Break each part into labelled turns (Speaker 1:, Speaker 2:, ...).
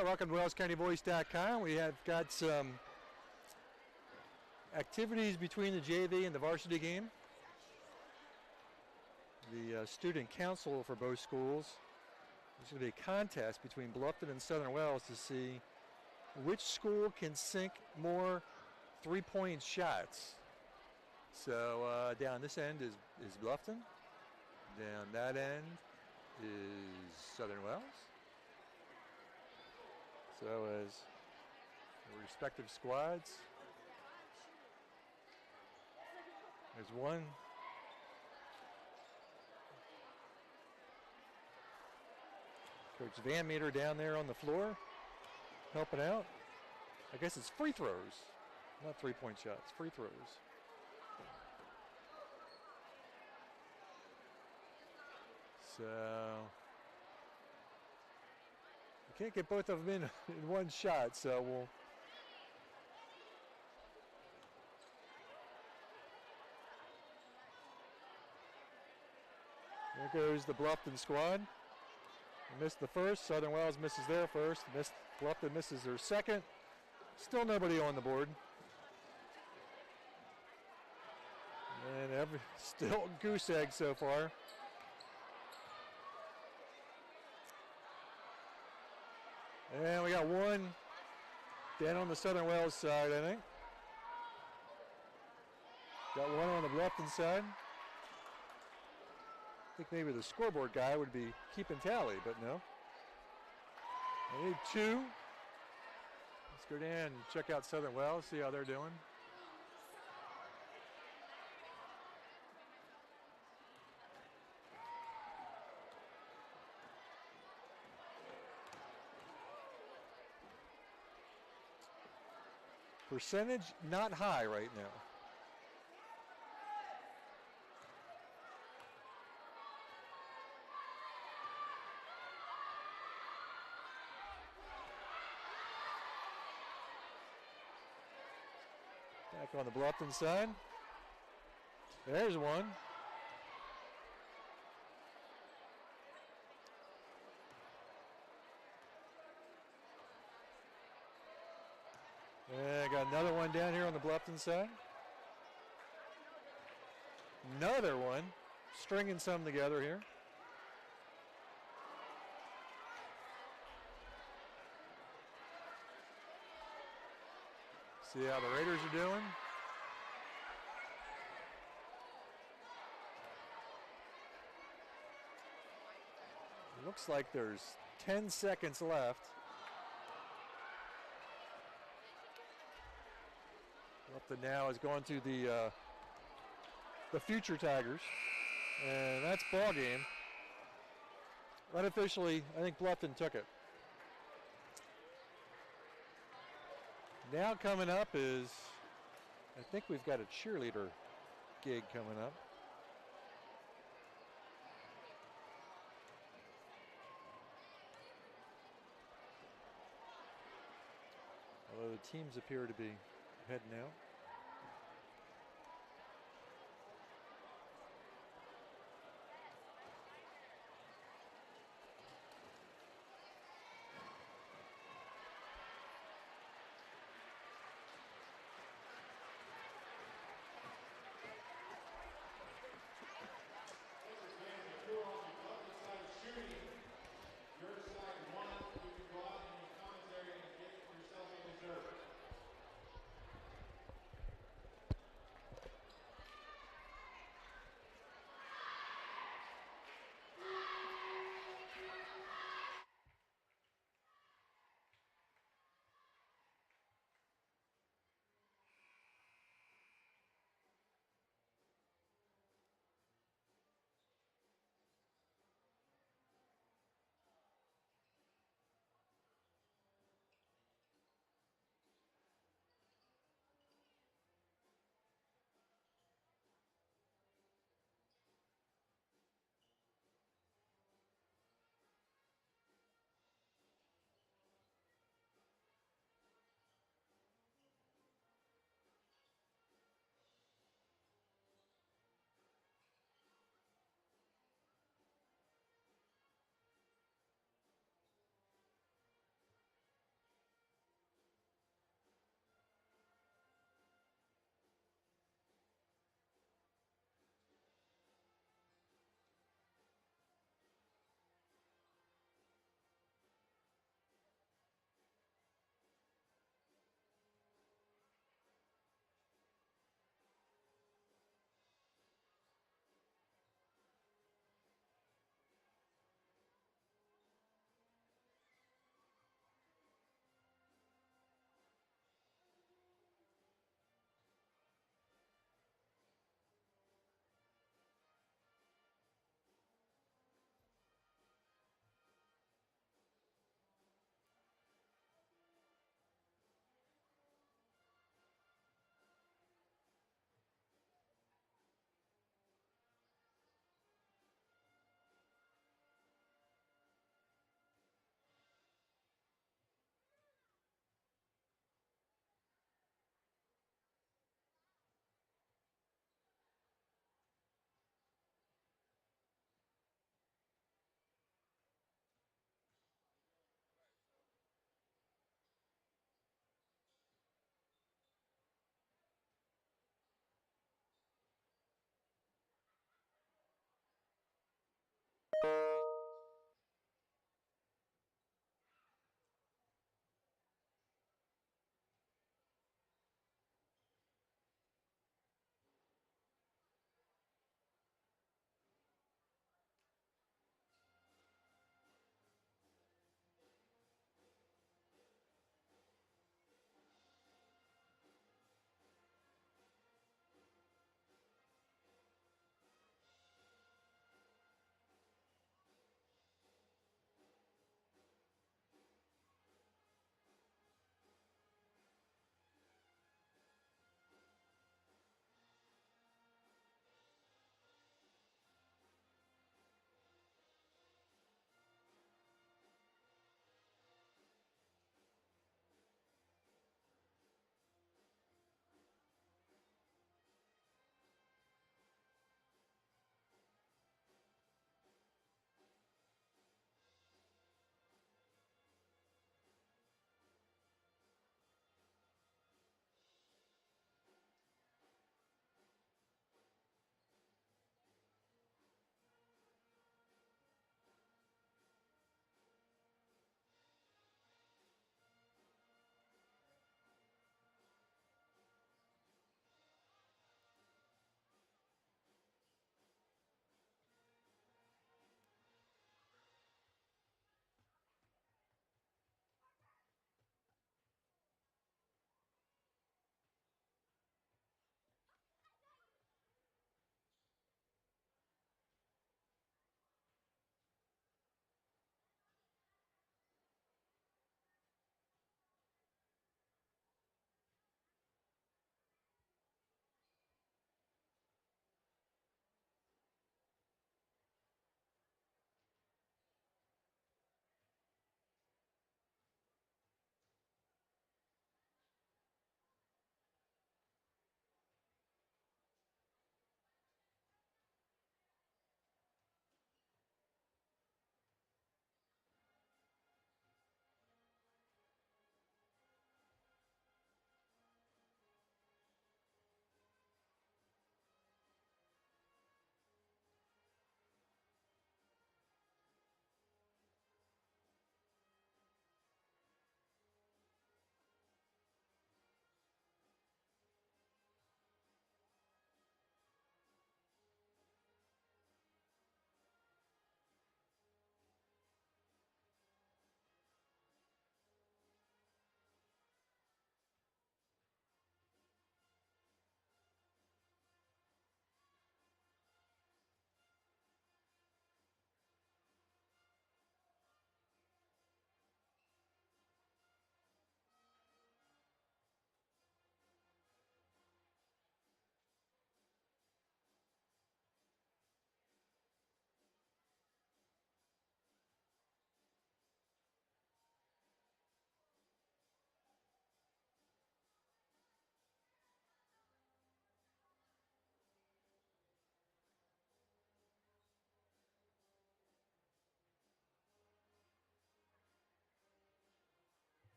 Speaker 1: Well, welcome to WellsCountyVoice.com. We have got some activities between the JV and the varsity game. The student council for both schools. There's going to be a contest between Bluffton and Southern Wells to see which school can sink more three-point shots. So down this end is Bluffton. Down that end is Southern Wells. So as the respective squads, there's one. Coach Van Meter down there on the floor, helping out. I guess it's free throws, not three-point shots, free throws. So we can't get both of them in one shot, so we'll. There goes the Bluffton squad. Missed the first. Southern Wells misses their first. Bluffton misses their second. Still nobody on the board. And still goose egg so far. And we got one down on the Southern Wells side, I think. Got one on the Bluffton side. I think maybe the scoreboard guy would be keeping tally, but no. I need two. Let's go down and check out Southern Wells, see how they're doing. Percentage not high right now. Back on the Bluffton side. There's one. And I got another one down here on the Bluffton side. Another one. Stringing some together here. See how the Raiders are doing. It looks like there's 10 seconds left. Bluffton now is going to the future Tigers, and that's ball game. Unofficially, I think Bluffton took it. Now coming up is, I think we've got a cheerleader gig coming up. Although the teams appear to be heading out.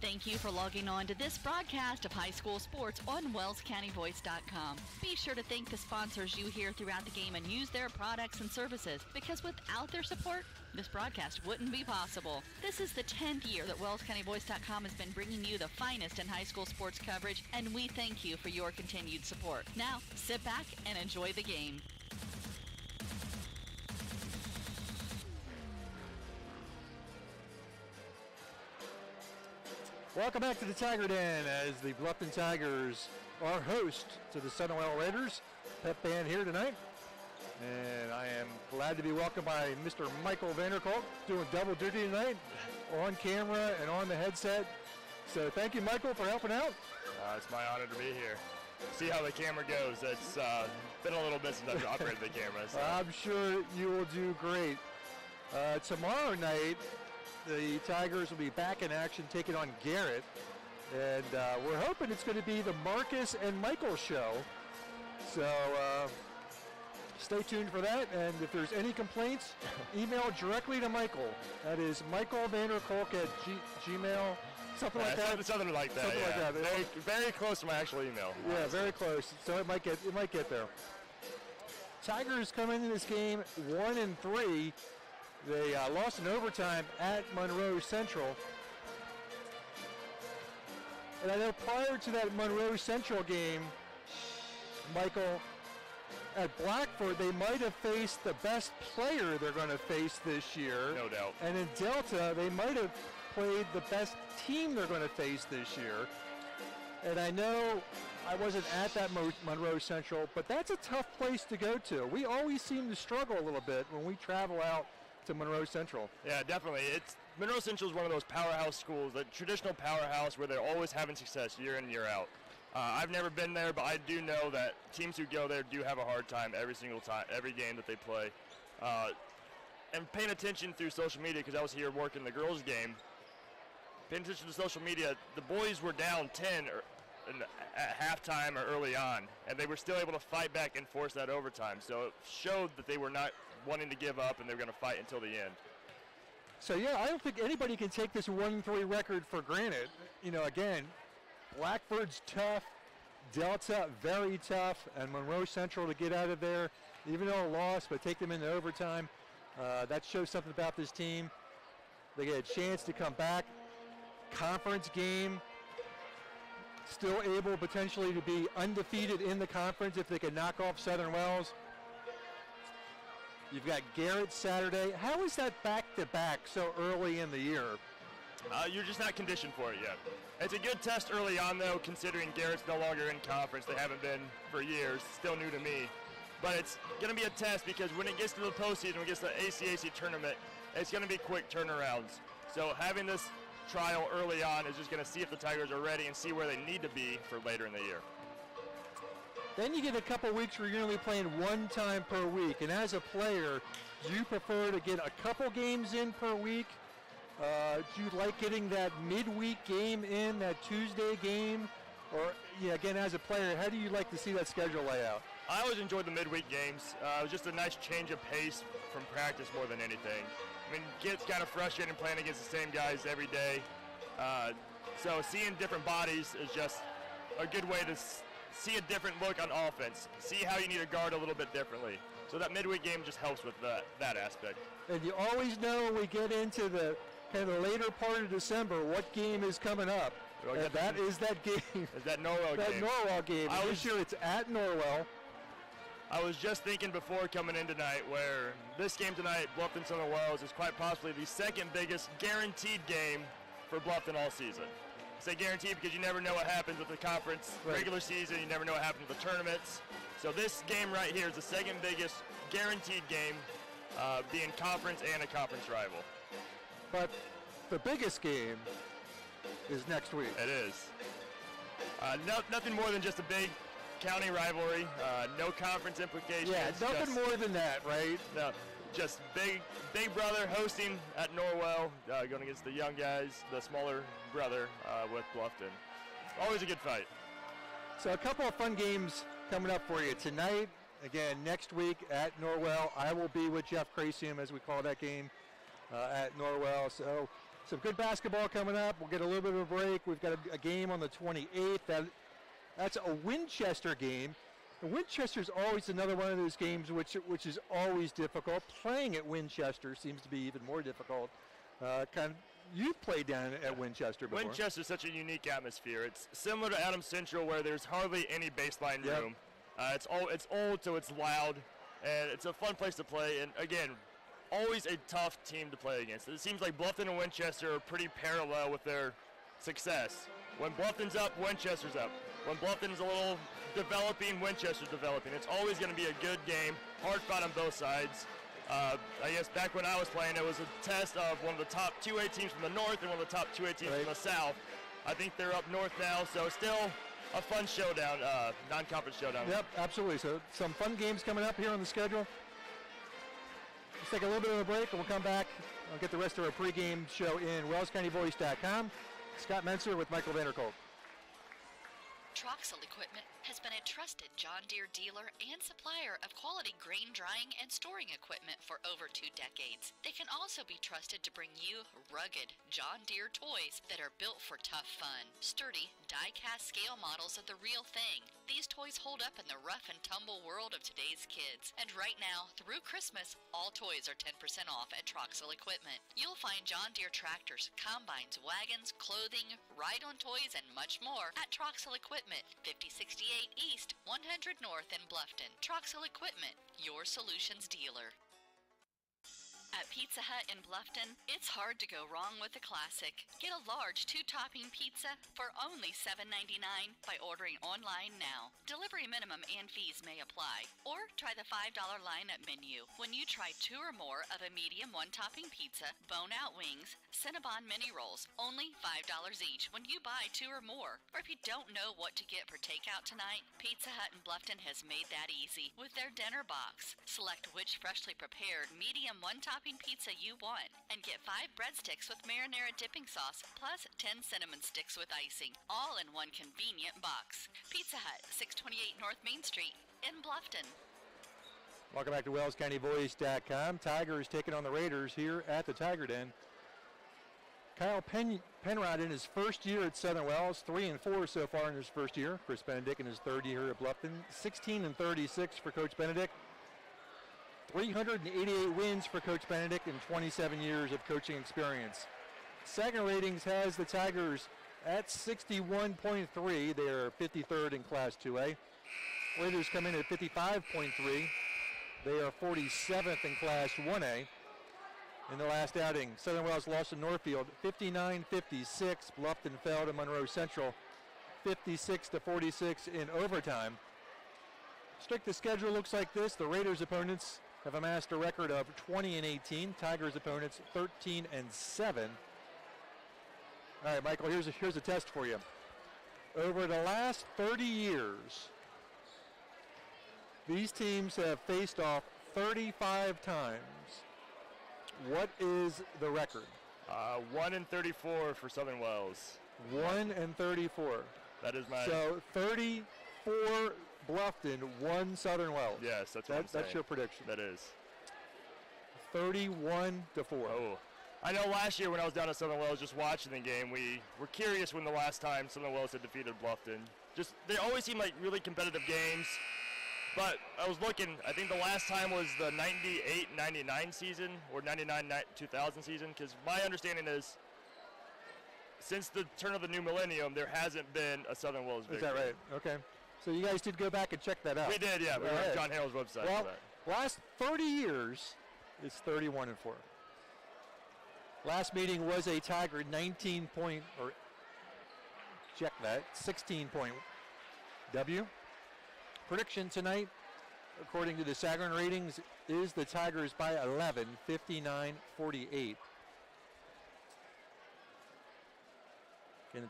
Speaker 2: Thank you for logging on to this broadcast of high school sports on WellsCountyVoice.com. Be sure to thank the sponsors you hear throughout the game and use their products and services, because without their support, this broadcast wouldn't be possible. This is the 10th year that WellsCountyVoice.com has been bringing you the finest in high school sports coverage, and we thank you for your continued support. Now, sit back and enjoy the game.
Speaker 1: Welcome back to the Tiger Den as the Bluffton Tigers are host to the Southern Well Raiders. Pep band here tonight. And I am glad to be welcomed by Mr. Michael Vanderkolk, doing double duty tonight, on camera and on the headset. So thank you, Michael, for helping out.
Speaker 3: It's my honor to be here. See how the camera goes. It's been a little bit since I've operated the camera. So.
Speaker 1: I'm sure you will do great. Tomorrow night, the Tigers will be back in action taking on Garrett. And we're hoping it's going to be the Marcus and Michael show. So stay tuned for that. And if there's any complaints, email directly to Michael. That is Michael Vanderkolk at Gmail. Something like that.
Speaker 3: Something like that.
Speaker 1: Something like that.
Speaker 3: Very, very close to my actual email.
Speaker 1: Yeah, honestly. Very close. So it might get there. Tigers come into this game 1-3. They lost in overtime at Monroe Central. And I know prior to that Monroe Central game, Michael, at Blackford, they might have faced the best player they're going to face this year.
Speaker 3: No doubt.
Speaker 1: And in Delta, they might have played the best team they're going to face this year. And I know I wasn't at that Monroe Central, but that's a tough place to go to. We always seem to struggle a little bit when we travel out to Monroe Central.
Speaker 3: Yeah, definitely. Monroe Central is one of those powerhouse schools, the traditional powerhouse where they're always having success year in, year out. I've never been there, but I do know that teams who go there do have a hard time every single time, every game that they play. And paying attention through social media, because I was here working the girls' game, paying attention to social media, the boys were down 10 at halftime or early on, and they were still able to fight back and force that overtime. So it showed that they were not wanting to give up, and they were going to fight until the end.
Speaker 1: So yeah, I don't think anybody can take this 1-3 record for granted. You know, again, Blackford's tough, Delta very tough, and Monroe Central to get out of there, even though a loss, but take them into overtime. That shows something about this team. They get a chance to come back. Conference game, still able potentially to be undefeated in the conference if they can knock off Southern Wells. You've got Garrett Saturday. How is that back-to-back so early in the year?
Speaker 3: You're just not conditioned for it yet. It's a good test early on, though, considering Garrett's no longer in conference. They haven't been for years. Still new to me. But it's going to be a test because when it gets to the postseason, when it gets to the ACAC tournament, it's going to be quick turnarounds. So having this trial early on is just going to see if the Tigers are ready and see where they need to be for later in the year.
Speaker 1: Then you get a couple weeks where you're going to be playing one time per week. And as a player, do you prefer to get a couple games in per week? Do you like getting that midweek game in, that Tuesday game? Or, yeah, again, as a player, how do you like to see that schedule lay out?
Speaker 3: I always enjoyed the midweek games. It was just a nice change of pace from practice more than anything. I mean, it gets kind of frustrating playing against the same guys every day. So seeing different bodies is just a good way to see a different look on offense, see how you need to guard a little bit differently. So that midweek game just helps with that aspect.
Speaker 1: And you always know when we get into the kind of the later part of December what game is coming up. And that is that game.
Speaker 3: Is that Norwell game?
Speaker 1: That Norwell game. This year it's at Norwell.
Speaker 3: I was just thinking before coming in tonight where this game tonight, Bluffton Southern Wells, is quite possibly the second biggest guaranteed game for Bluffton all season. I say guaranteed because you never know what happens with the conference regular season. You never know what happens with the tournaments. So this game right here is the second biggest guaranteed game, being conference and a conference rival.
Speaker 1: But the biggest game is next week.
Speaker 3: It is. Nothing more than just a big county rivalry. No conference implications.
Speaker 1: Yeah, nothing more than that, right?
Speaker 3: No, just big brother hosting at Norwell, going against the young guys, the smaller brother with Bluffton. Always a good fight.
Speaker 1: So a couple of fun games coming up for you tonight. Again, next week at Norwell. I will be with Jeff Crasium, as we call that game, at Norwell. So Some good basketball coming up. We'll get a little bit of a break. We've got a game on the 28th. That's a Winchester game. And Winchester's always another one of those games which is always difficult. Playing at Winchester seems to be even more difficult. You've played down at Winchester before.
Speaker 3: Winchester's such a unique atmosphere. It's similar to Adams Central, where there's hardly any baseline room. It's old, so it's loud, and it's a fun place to play. And again, always a tough team to play against. It seems like Bluffton and Winchester are pretty parallel with their success. When Bluffton's up, Winchester's up. When Bluffton's a little developing, Winchester's developing. It's always going to be a good game, hard fought on both sides. I guess back when I was playing, it was a test of one of the top 2A teams from the north and one of the top 2A teams from the south. I think they're up north now, so still a fun showdown, non-conference showdown.
Speaker 1: Yep, absolutely. So some fun games coming up here on the schedule. Let's take a little bit of a break, and we'll come back. I'll get the rest of our pregame show in WellsCountyVoice.com. Scott Menser with Michael Vanderkolk.
Speaker 2: Troxel Equipment has been a trusted John Deere dealer and supplier of quality grain drying and storing equipment for over 2 decades. They can also be trusted to bring you rugged John Deere toys that are built for tough fun. Sturdy, die-cast scale models of the real thing. These toys hold up in the rough and tumble world of today's kids. And right now, through Christmas, all toys are 10% off at Troxel Equipment. You'll find John Deere tractors, combines, wagons, clothing, ride-on toys, and much more at Troxel Equipment, 5068 East, 100 North in Bluffton. Troxel Equipment, your solutions dealer. At Pizza Hut in Bluffton, it's hard to go wrong with a classic. Get a large 2-topping pizza for only $7.99 by ordering online now. Delivery minimum and fees may apply. Or try the $5 lineup menu. When you try 2 or more of a medium 1-topping pizza, bone-out wings, Cinnabon mini rolls, only $5 each when you buy 2 or more. Or if you don't know what to get for takeout tonight, Pizza Hut in Bluffton has made that easy with their dinner box. Select which freshly prepared medium 1-topping pizza you want and get 5 breadsticks with marinara dipping sauce plus 10 cinnamon sticks with icing, all in one convenient box. Pizza Hut, 628 North Main Street in Bluffton.
Speaker 1: Welcome back to WellsCountyVoice.com. Tigers taking on the Raiders here at the Tiger Den. Kyle Penrod in his first year at Southern Wells, 3-4 so far in his first year. Chris Benedict in his third year at Bluffton, 16-36 for Coach Benedict. 388 wins for Coach Benedict in 27 years of coaching experience. Second ratings has the Tigers at 61.3. They are 53rd in Class 2A. Raiders come in at 55.3. They are 47th in Class 1A. In the last outing, Southern Wells lost to Northfield 59-56. Bluffton fell to Monroe Central 56-46 in overtime. Strength of schedule looks like this. The Raiders' opponents have amassed a record of 20-18. Tigers' opponents 13-7. All right, Michael, here's a test for you. Over the last 30 years, these teams have faced off 35 times. What is the record?
Speaker 3: 1-34 for Southern Wells.
Speaker 1: 1-34.
Speaker 3: That is my...
Speaker 1: So 34 Bluffton, 1 Southern Wells.
Speaker 3: Yes, that's what I'm saying.
Speaker 1: That's your prediction.
Speaker 3: That is.
Speaker 1: 31-4.
Speaker 3: Oh. I know last year when I was down at Southern Wells just watching the game, we were curious when the last time Southern Wells had defeated Bluffton. They always seem like really competitive games. But I was looking, I think the last time was the 98-99 season or 99-2000 season, because my understanding is since the turn of the new millennium, there hasn't been a Southern Wells victory.
Speaker 1: Is that right? Okay. So you guys did go back and check that out.
Speaker 3: We did, yeah. We went to John Harrell's website for that.
Speaker 1: Last 30 years, it's 31-4. Last meeting was a Tiger 16-point W. Prediction tonight, according to the Sagarin ratings, is the Tigers by 11, 59-48. And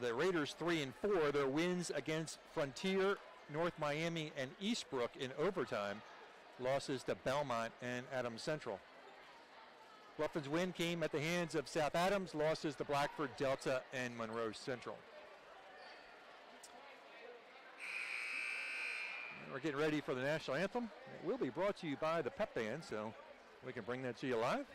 Speaker 1: the Raiders 3-4. Their wins against Frontier, North Miami, and Eastbrook in overtime. Losses to Belmont and Adams Central. Bluffton's win came at the hands of South Adams. Losses to Blackford, Delta, and Monroe Central. We're getting ready for the national anthem. It will be brought to you by the Pep Band, so we can bring that to you live.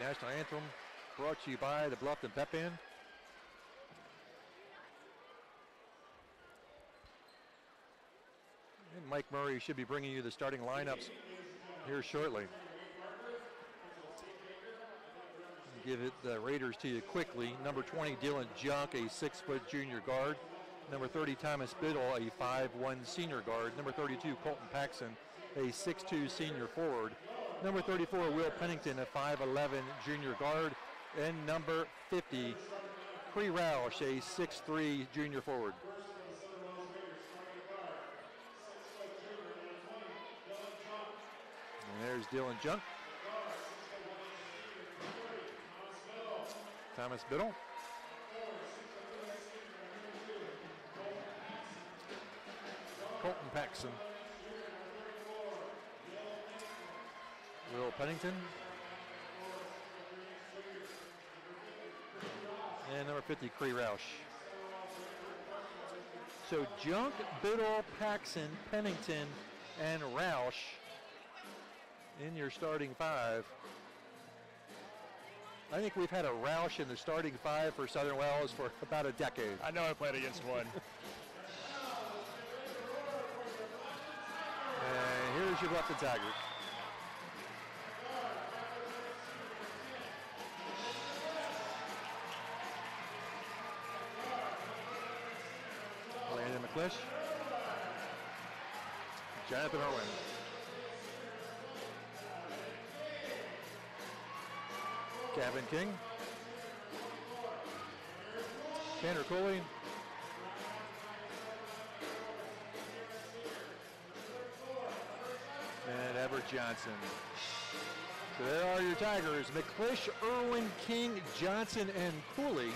Speaker 1: National Anthem brought to you by the Bluffton Pep Band. And Mike Murray should be bringing you the starting lineups here shortly. Give it the Raiders to you quickly. Number 20, Dylan Junk, a 6-foot junior guard. Number 30, Thomas Biddle, a 5'1" senior guard. Number 32, Colton Paxson, a 6'2" senior forward. Number 34, Will Pennington, a 5'11" junior guard. And number 50, Cree Roush, a 6'3" junior forward. And there's Dylan Junk. Thomas Biddle. Colton Paxson. Will Pennington. And number 50, Cree Roush. So Junk, Biddle, Paxson, Pennington, and Roush in your starting five. I think we've had a Roush in the starting five for Southern Wells for about a decade.
Speaker 3: I know I played against one.
Speaker 1: And here's your Bluffton Tigers. Landon McClish. Jonathan Irwin. Kevin King. Tanner Cooley. And Everett Johnson. So there are your Tigers. McClish, Irwin, King, Johnson, and Cooley.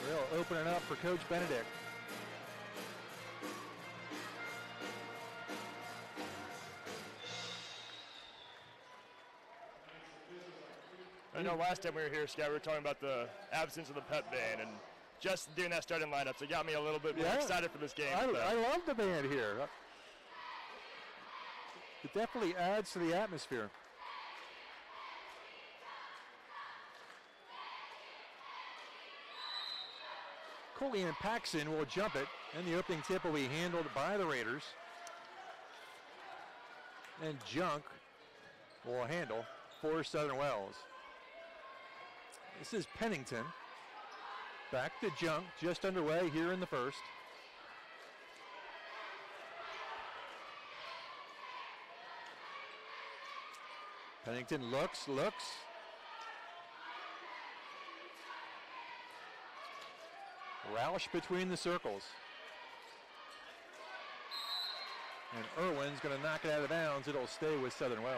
Speaker 1: They'll open it up for Coach Benedict.
Speaker 3: I know last time we were here, Scott, we were talking about the absence of the pep band, and just doing that starting lineup, so it got me a little bit more excited for this game.
Speaker 1: I love the band here. It definitely adds to the atmosphere. Cooley and Paxson will jump it, and the opening tip will be handled by the Raiders. And Junk will handle for Southern Wells. This is Pennington. Back to Junk, just underway here in the first. Pennington looks. Roush between the circles. And Irwin's going to knock it out of bounds. It'll stay with Southern Wells.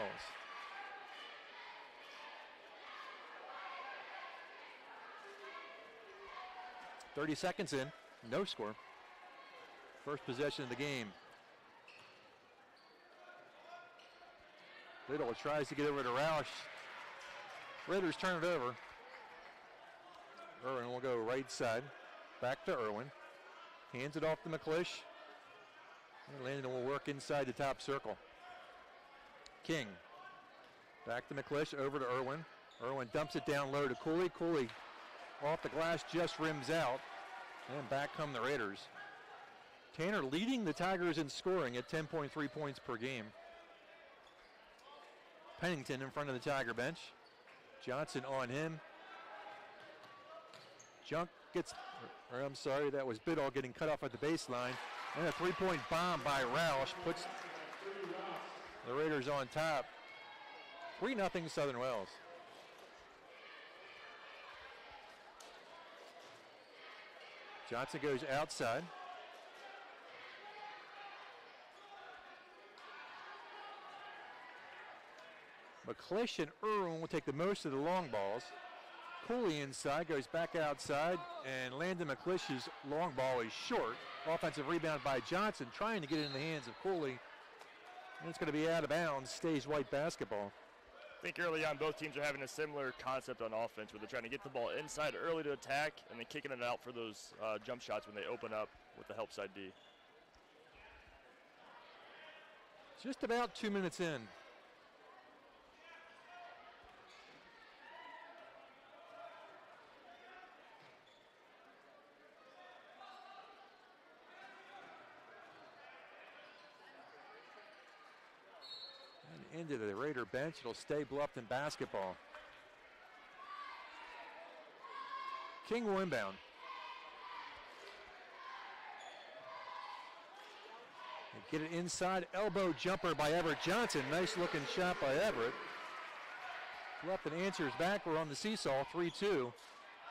Speaker 1: .30 seconds in, no score. First possession of the game. Biddle tries to get over to Roush. Raiders turn it over. Irwin will go right side. Back to Irwin. Hands it off to McClish. And Landon will work inside the top circle. King. Back to McClish, over to Irwin. Irwin dumps it down low to Cooley. Cooley off the glass, just rims out. And back come the Raiders. Tanner leading the Tigers in scoring at 10.3 points per game. Pennington in front of the Tiger bench. Johnson on him. Junk gets, or I'm sorry, that was Biddle getting cut off at the baseline. And a three-point bomb by Roush puts the Raiders on top. 3-0 Southern Wells. Johnson goes outside. McClish and Irwin will take the most of the long balls. Cooley inside, goes back outside, and Landon McClish's long ball is short. Offensive rebound by Johnson, trying to get it in the hands of Cooley. And it's going to be out of bounds, stays white basketball.
Speaker 3: I think early on both teams are having a similar concept on offense where they're trying to get the ball inside early to attack and then kicking it out for those jump shots when they open up with the help side D.
Speaker 1: Just about 2 minutes in. into the Raider bench. It'll stay Bluffton basketball. King will inbound. Get it inside, elbow jumper by Everett Johnson. Nice looking shot by Everett. Bluffton answers back. We're on the seesaw, 3-2. A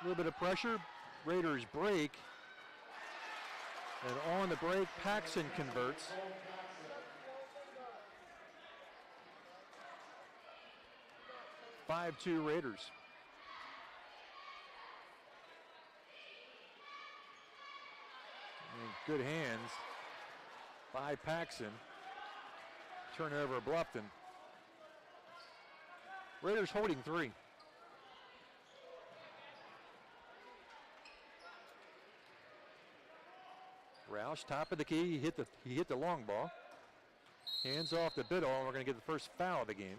Speaker 1: little bit of pressure. Raiders break. And on the break, Paxson converts. (5-2) Raiders. And good hands by Paxson. Turnover Bluffton. Raiders holding 3. Roush, top of the key. He hit the long ball. Hands off to Biddle, and we're going to get the first foul of the game.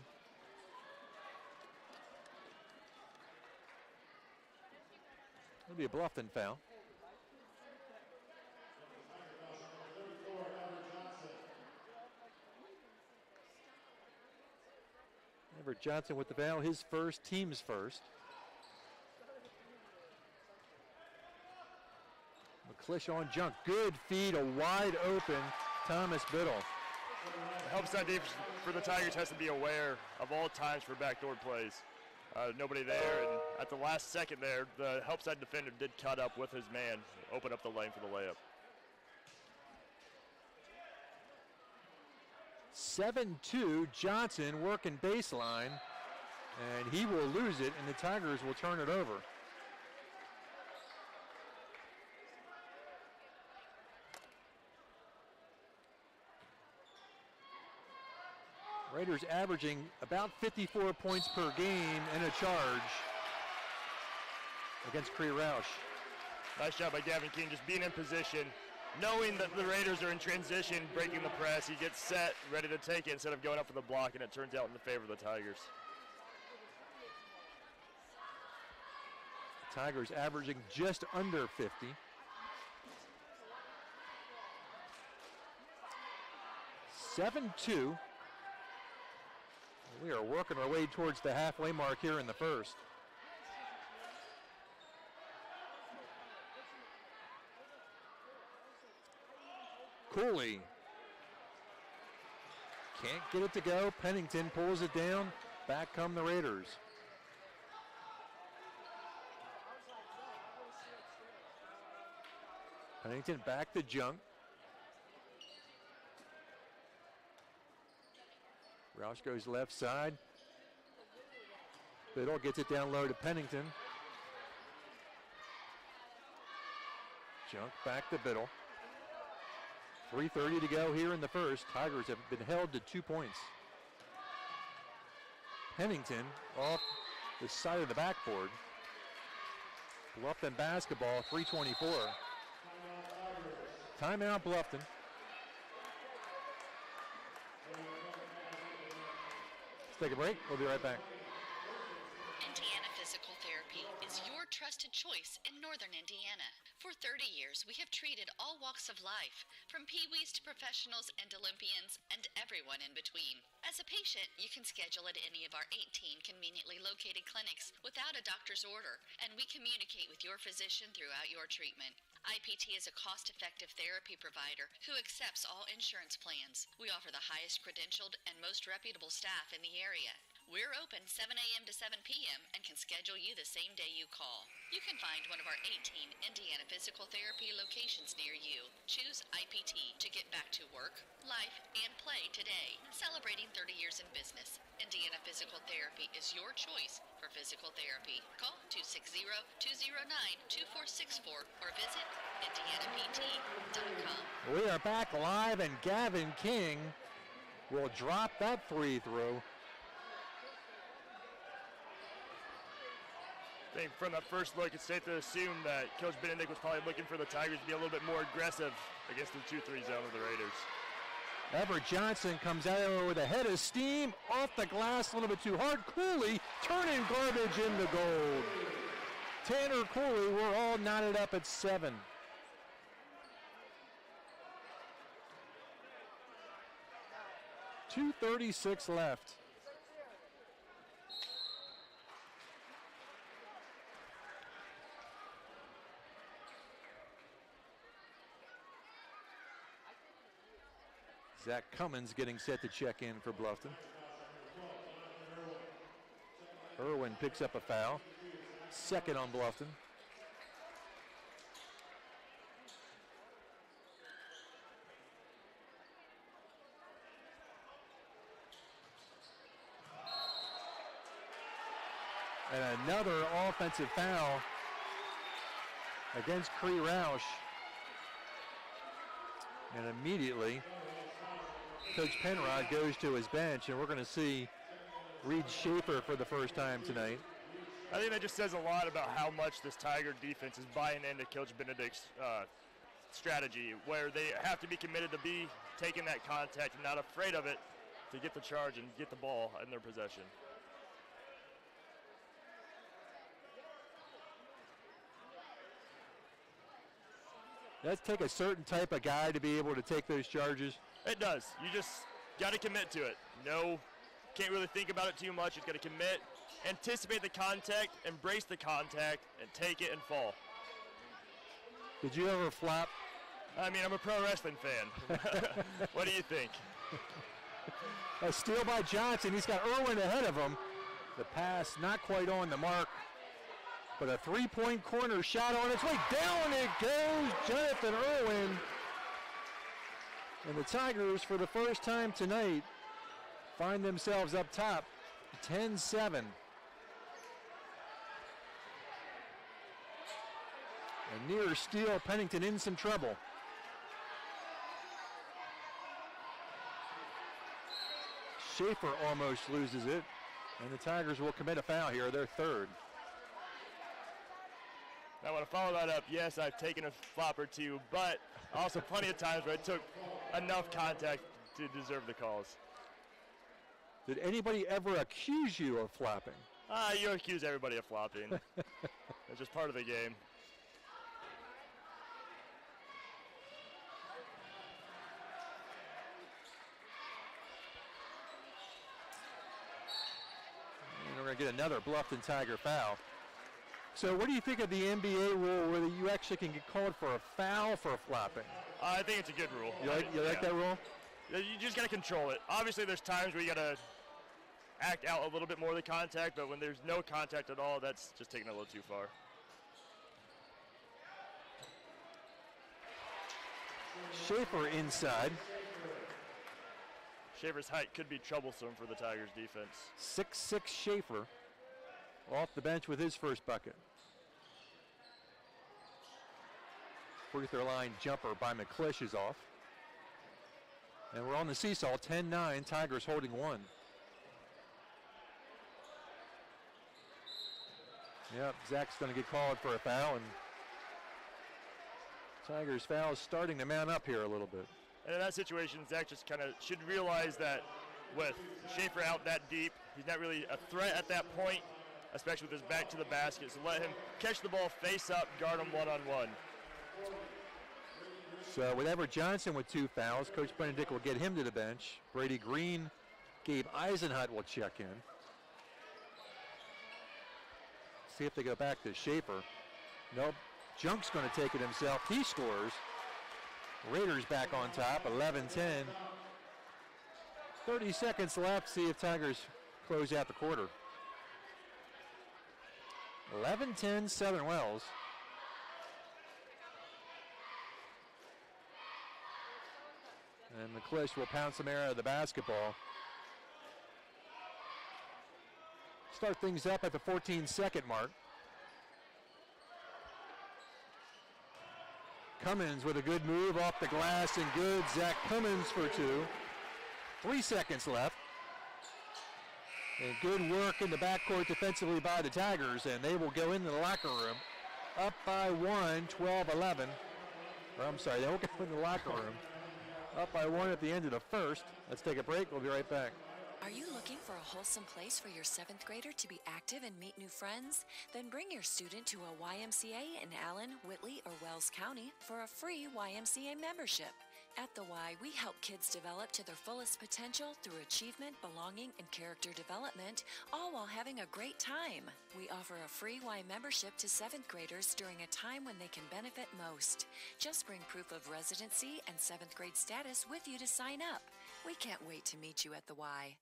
Speaker 1: It'll be a Bluffton foul. Everett Johnson with the foul, his first, team's first. McClish on junk, good feed, a wide open Thomas Biddle.
Speaker 3: The help side defense for the Tigers has to be aware of all times for backdoor plays. Nobody there, and at the last second there, the help side defender did cut up with his man, open up the lane for the layup.
Speaker 1: 7-2, Johnson working baseline, and he will lose it, and the Tigers will turn it over. Raiders averaging about 54 points per game and a charge against Cree Roush.
Speaker 3: Nice job by Gavin King, just being in position, knowing that the Raiders are in transition, breaking the press. He gets set, ready to take it instead of going up for the block, and it turns out in the favor of the Tigers.
Speaker 1: Tigers averaging just under 50. (7-2). We are working our way towards the halfway mark here in the first. Cooley can't get it to go. Pennington pulls it down. Back come the Raiders. Pennington back to junk. Roush goes left side. Biddle gets it down low to Pennington. Junk back to Biddle. 3:30 to go here in the first. Tigers have been held to 2 points. Pennington off the side of the backboard. Bluffton basketball, 3:24. Timeout Bluffton. Let's take a break. We'll be right back.
Speaker 2: Indiana Physical Therapy is your trusted choice in Northern Indiana. For 30 years, we have treated all walks of life, from peewees to professionals and Olympians and everyone in between. As a patient, you can schedule at any of our 18 conveniently located clinics without a doctor's order, and we communicate with your physician throughout your treatment. IPT is a cost-effective therapy provider who accepts all insurance plans. We offer the highest credentialed and most reputable staff in the area. We're open 7 a.m. to 7 p.m. and can schedule you the same day you call. You can find one of our 18 Indiana Physical Therapy locations near you. Choose IPT to get back to work, life, and play today. Celebrating 30 years in business, Indiana Physical Therapy is your choice for physical therapy. Call 260-209-2464 or visit indianapt.com.
Speaker 1: We are back live, and Gavin King will drop that free throw.
Speaker 3: I think from that first look, it's safe to assume that Coach Benedict was probably looking for the Tigers to be a little bit more aggressive against the 2-3 zone of the Raiders.
Speaker 1: Everett Johnson comes out with a head of steam, off the glass a little bit too hard. Cooley turning garbage into gold. Tanner Cooley, we're all knotted up at 7. .236 left. Zach Cummins getting set to check in for Bluffton. Irwin picks up a foul. Second on Bluffton. And another offensive foul against Cree Roush. And immediately, Coach Penrod goes to his bench, and we're going to see Reed Schaefer for the first time tonight.
Speaker 3: I think that just says a lot about how much this Tiger defense is buying into Coach Benedict's strategy, where they have to be committed to be taking that contact and not afraid of it to get the charge and get the ball in their possession.
Speaker 1: Does take a certain type of guy to be able to take those charges?
Speaker 3: It does. You just got to commit to it. No, can't really think about it too much. You got to commit, anticipate the contact, embrace the contact, and take it and fall.
Speaker 1: Did you ever flop?
Speaker 3: I mean, I'm a pro wrestling fan. What do you think?
Speaker 1: A steal by Johnson. He's got Irwin ahead of him. The pass not quite on the mark. But a three-point corner shot on its way. Down it goes, Jonathan Irwin. And the Tigers, for the first time tonight, find themselves up top, 10-7. A near steal, Pennington in some trouble. Schaefer almost loses it, and the Tigers will commit a foul here, their third.
Speaker 3: I want to follow that up. Yes, I've taken a flop or two, but also plenty of times where I took enough contact to deserve the calls.
Speaker 1: Did anybody ever accuse you of flopping?
Speaker 3: You accuse everybody of flopping. It's just part of the game.
Speaker 1: And we're going to get another Bluffton Tiger foul. So what do you think of the NBA rule where you actually can get called for a foul for flopping?
Speaker 3: I think it's a good rule.
Speaker 1: You like that rule?
Speaker 3: You just got to control it. Obviously, there's times where you got to act out a little bit more of the contact, but when there's no contact at all, that's just taking it a little too far.
Speaker 1: Schaefer inside.
Speaker 3: Schaefer's height could be troublesome for the Tigers defense.
Speaker 1: 6'6" Schaefer off the bench with his first bucket. Free throw line jumper by McClish is off. And we're on the seesaw, 10-9, Tigers holding one. Yep, Zach's going to get called for a foul, and Tigers foul is starting to mount up here a little bit.
Speaker 3: And in that situation, Zach just kind of should realize that with Schaefer out that deep, he's not really a threat at that point, especially with his back to the basket. So let him catch the ball face up, guard him one-on-one.
Speaker 1: So with Everett Johnson with two fouls, Coach Benedict will get him to the bench. Brady Green, Gabe Eisenhut will check in. See if they go back to Schaefer. Nope, Junk's going to take it himself. He scores. Raiders back on top, 11-10. 30 seconds left, see if Tigers close out the quarter. 11-10 Southern Wells. And McClish will pound some air out of the basketball. Start things up at the 14-second mark. Cummins with a good move off the glass and good. Zach Cummins for two. 3 seconds left. And good work in the backcourt defensively by the Tigers, and they will go into the locker room up by one, 12-11. Or I'm sorry, they won't go in the locker room. Up by one at the end of the first. Let's take a break. We'll be right back.
Speaker 4: Are you looking for a wholesome place for your 7th grader to be active and meet new friends? Then bring your student to a YMCA in Allen, Whitley, or Wells County for a free YMCA membership. At the Y, we help kids develop to their fullest potential through achievement, belonging, and character development, all while having a great time. We offer a free Y membership to 7th graders during a time when they can benefit most. Just bring proof of residency and 7th grade status with you to sign up. We can't wait to meet you at the Y.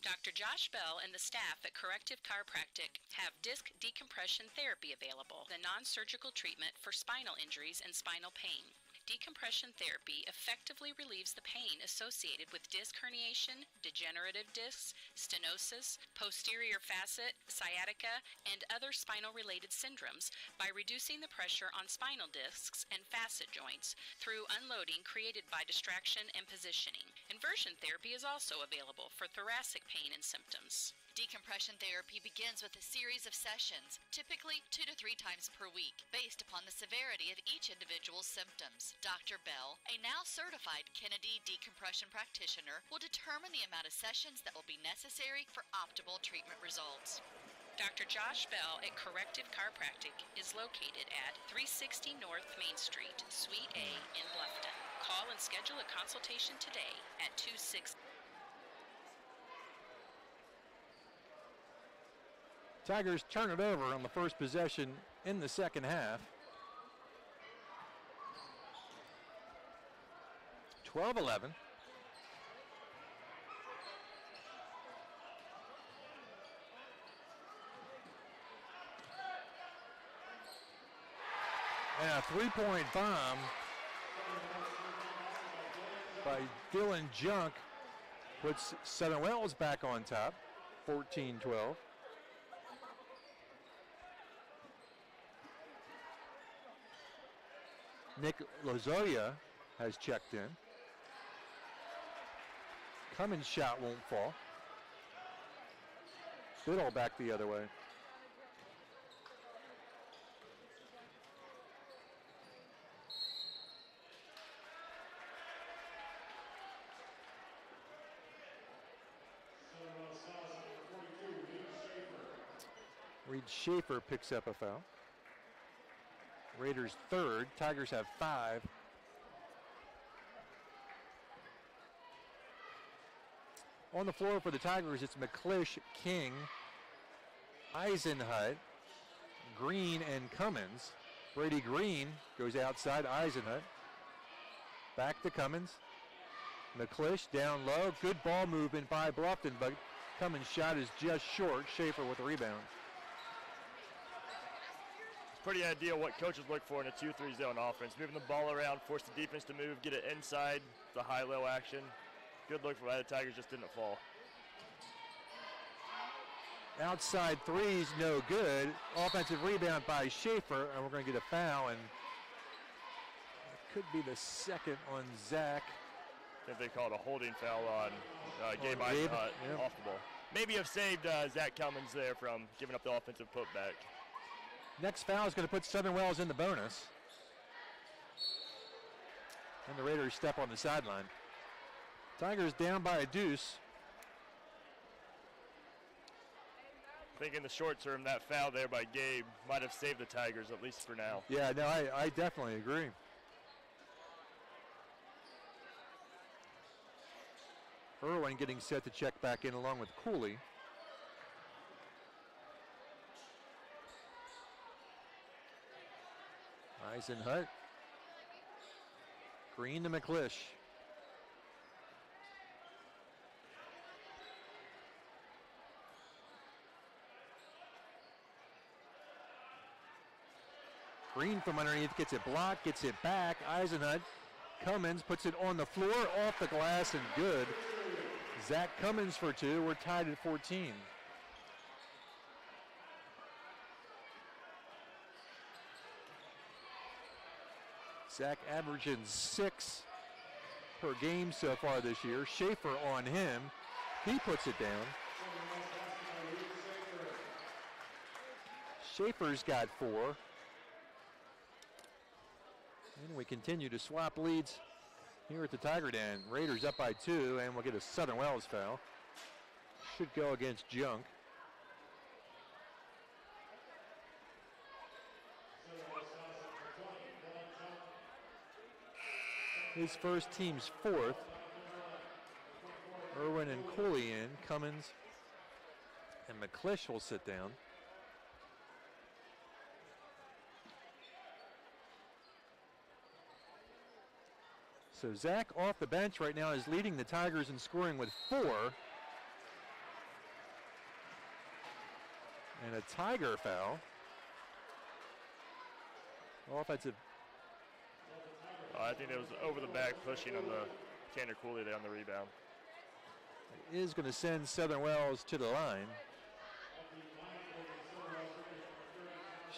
Speaker 5: Dr. Josh Bell and the staff at Corrective Chiropractic have disc decompression therapy available, the non-surgical treatment for spinal injuries and spinal pain. Decompression therapy effectively relieves the pain associated with disc herniation, degenerative discs, stenosis, posterior facet, sciatica, and other spinal-related syndromes by reducing the pressure on spinal discs and facet joints through unloading created by distraction and positioning. Inversion therapy is also available for thoracic pain and symptoms.
Speaker 2: Decompression therapy begins with a series of sessions, typically 2 to 3 times per week, based upon the severity of each individual's symptoms. Dr. Bell, a now certified Kennedy decompression practitioner, will determine the amount of sessions that will be necessary for optimal treatment results.
Speaker 5: Dr. Josh Bell at Corrective Chiropractic is located at 360 North Main Street, Suite A in Bluffton. Call and schedule a consultation today at 26.
Speaker 1: Tigers turn it over on the first possession in the second half. 12-11. And a three-point bomb by Dylan Junk puts Southern Wells back on top, 14-12. Nick Lozoya has checked in. Cummins' shot won't fall. Biddle back the other way. Reed Schaefer picks up a foul. Raiders third. Tigers have 5. On the floor for the Tigers, it's McClish, King, Eisenhut, Green, and Cummins. Brady Green goes outside Eisenhut. Back to Cummins. McClish down low. Good ball movement by Bluffton, but Cummins' shot is just short. Schaefer with the rebound.
Speaker 3: Pretty ideal what coaches look for in a 2-3 zone offense. Moving the ball around, force the defense to move, get it inside, the high-low action. Good look for why the Tigers just didn't fall.
Speaker 1: Outside threes, no good. Offensive rebound by Schaefer, and we're going to get a foul, and it could be the second on Zach.
Speaker 3: I think they called a holding foul on Gabe Eisenhut off the ball. Maybe have saved Zach Cummins there from giving up the offensive putback.
Speaker 1: Next foul is going to put Southern Wells in the bonus. And the Raiders step on the sideline. Tigers down by a deuce.
Speaker 3: I think in the short term, that foul there by Gabe might have saved the Tigers, at least for now.
Speaker 1: Yeah, no, I definitely agree. Irwin getting set to check back in along with Cooley. Eisenhut. Green to McClish. Green from underneath gets it blocked, gets it back. Eisenhut. Cummins puts it on the floor, off the glass, and good. Zach Cummins for 2. We're tied at 14. Zach averaging 6 per game so far this year. Schaefer on him. He puts it down. Schaefer's got 4. And we continue to swap leads here at the Tiger Den. Raiders up by 2, and we'll get a Southern Wells foul. Should go against Junk. his first, team's fourth. Irwin and Cooley in. Cummins and McClish will sit down. So Zach off the bench right now is leading the Tigers in scoring with 4. And a Tiger foul. Offensive.
Speaker 3: I think it was over the back pushing on the Tanner Cooley there on the rebound.
Speaker 1: It is going to send Southern Wells to the line.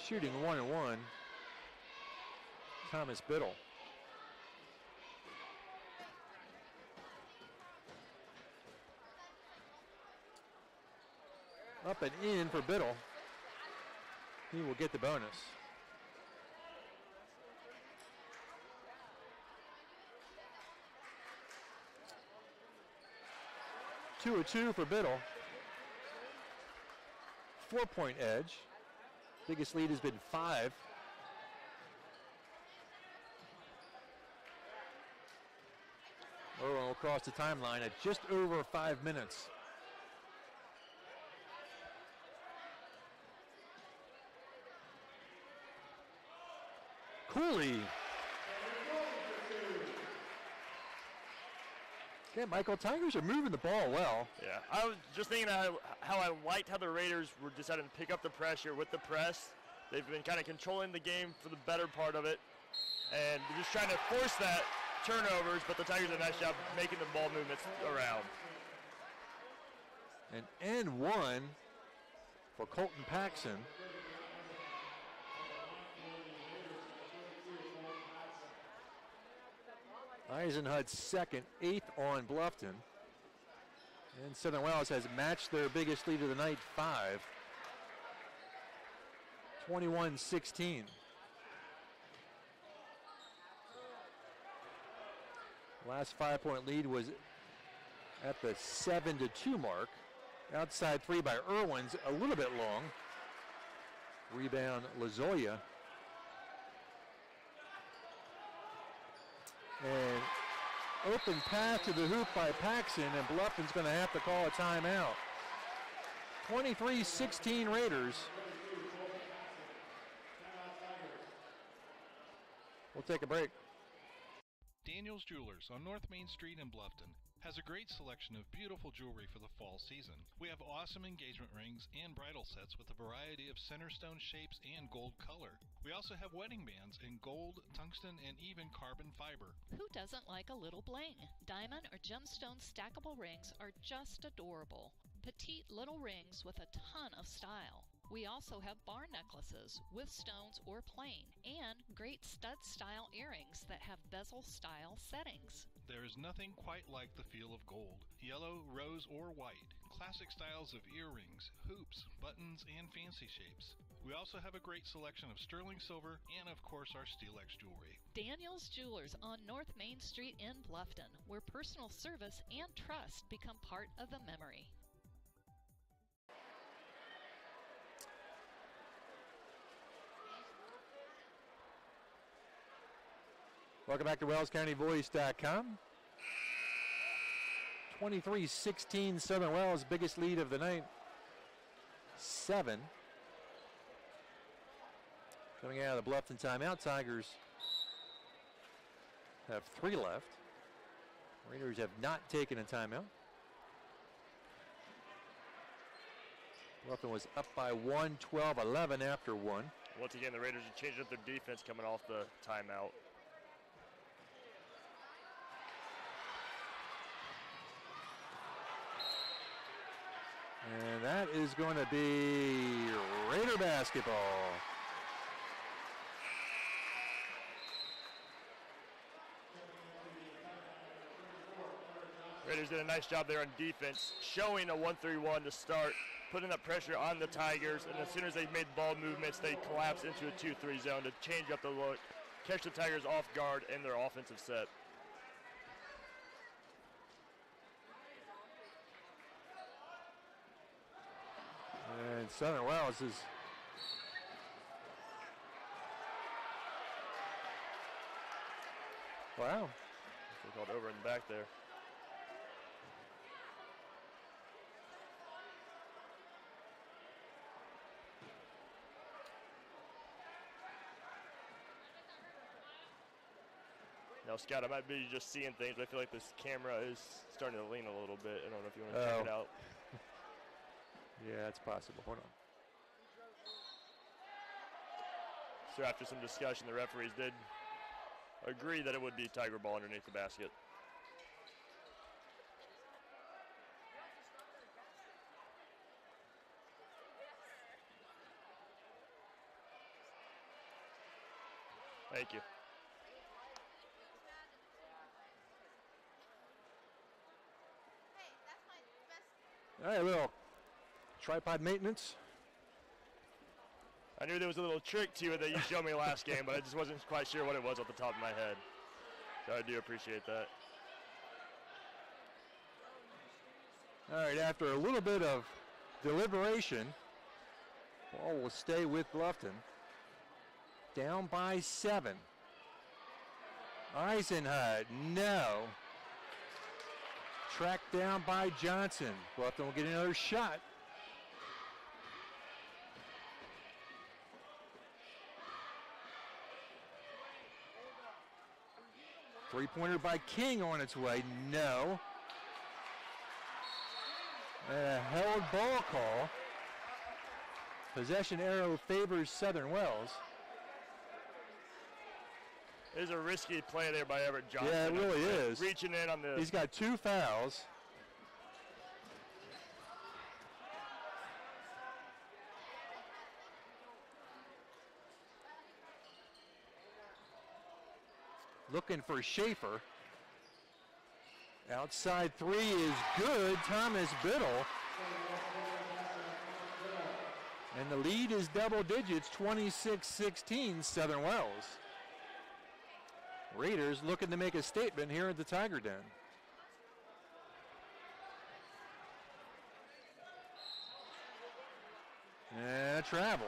Speaker 1: Shooting 1-1. Thomas Biddle. Up and in for Biddle. He will get the bonus. Two or two for Biddle. 4-point edge. Biggest lead has been 5. Earl across the timeline at just over 5 minutes. Cooley. Yeah, Michael, Tigers are moving the ball well.
Speaker 3: Yeah, I was just thinking how I liked how the Raiders were deciding to pick up the pressure with the press. They've been kind of controlling the game for the better part of it, and they're just trying to force that turnovers, but the Tigers did a nice job making the ball movements around.
Speaker 1: And one for Colton Paxson. Eisenhut's second, 8th on Bluffton. And Southern Wells has matched their biggest lead of the night, 5. 21-16. Last 5-point lead was at the 7-2 mark. Outside 3 by Irwin's a little bit long. Rebound Lazoya. And open pass to the hoop by Paxson, and Bluffton's going to have to call a timeout. 23-16 Raiders. We'll take a break.
Speaker 6: Daniel's Jewelers on North Main Street in Bluffton has a great selection of beautiful jewelry for the fall season. We have awesome engagement rings and bridal sets with a variety of center stone shapes and gold color. We also have wedding bands in gold, tungsten, and even carbon fiber.
Speaker 7: Who doesn't like a little bling? Diamond or gemstone stackable rings are just adorable. Petite little rings with a ton of style. We also have bar necklaces with stones or plain, and great stud-style earrings that have bezel-style settings.
Speaker 6: There is nothing quite like the feel of gold, yellow, rose, or white. Classic styles of earrings, hoops, buttons, and fancy shapes. We also have a great selection of sterling silver and, of course, our Steelex jewelry.
Speaker 7: Daniel's Jewelers on North Main Street in Bluffton, where personal service and trust become part of the memory.
Speaker 1: Welcome back to WellsCountyVoice.com. 23-16 Southern Wells, biggest lead of the night, 7. Coming out of the Bluffton timeout, Tigers have 3 left. Raiders have not taken a timeout. Bluffton was up by 1, 12-11 after 1.
Speaker 3: Once again, the Raiders are changing up their defense coming off the timeout.
Speaker 1: And that is going to be Raider basketball.
Speaker 3: Raiders did a nice job there on defense, showing a 1-3-1 to start, putting that pressure on the Tigers, and as soon as they made ball movements, they collapsed into a 2-3 zone to change up the look, catch the Tigers off guard in their offensive set.
Speaker 1: And Southern Wells is wow.
Speaker 3: Called over in the back there. Now, Scott, I might be just seeing things, but I feel like this camera is starting to lean a little bit. I don't know if you want to check it out.
Speaker 1: Yeah, it's possible. Hold on.
Speaker 3: So after some discussion, the referees did agree that it would be Tiger ball underneath the basket. Thank you.
Speaker 1: All right, a little tripod maintenance.
Speaker 3: I knew there was a little trick to it that you showed me last game, but I just wasn't quite sure what it was off the top of my head. So I do appreciate that.
Speaker 1: All right, after a little bit of deliberation, ball will stay with Bluffton. Down by 7. Eisenhut, no. Tracked down by Johnson. Bluffton will get another shot. Three-pointer by King on its way, no. A held ball call. Possession arrow favors Southern Wells.
Speaker 3: There's a risky play there by Everett Johnson.
Speaker 1: Yeah, it really is.
Speaker 3: Reaching in on the...
Speaker 1: He's got 2 fouls. Looking for Schaefer. Outside 3 is good. Thomas Biddle. And the lead is double digits, 26-16, Southern Wells. Raiders looking to make a statement here at the Tiger Den. And travel.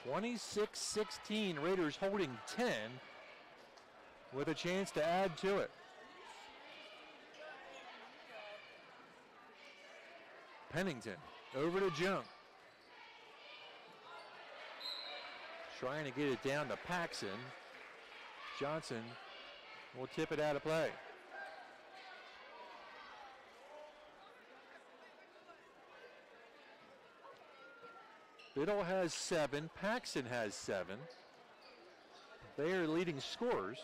Speaker 1: (26-16), Raiders holding 10 with a chance to add to it. Pennington over to Junk. Trying to get it down to Paxson. Johnson will tip it out of play. Biddle has 7, Paxson has 7. They are leading scorers.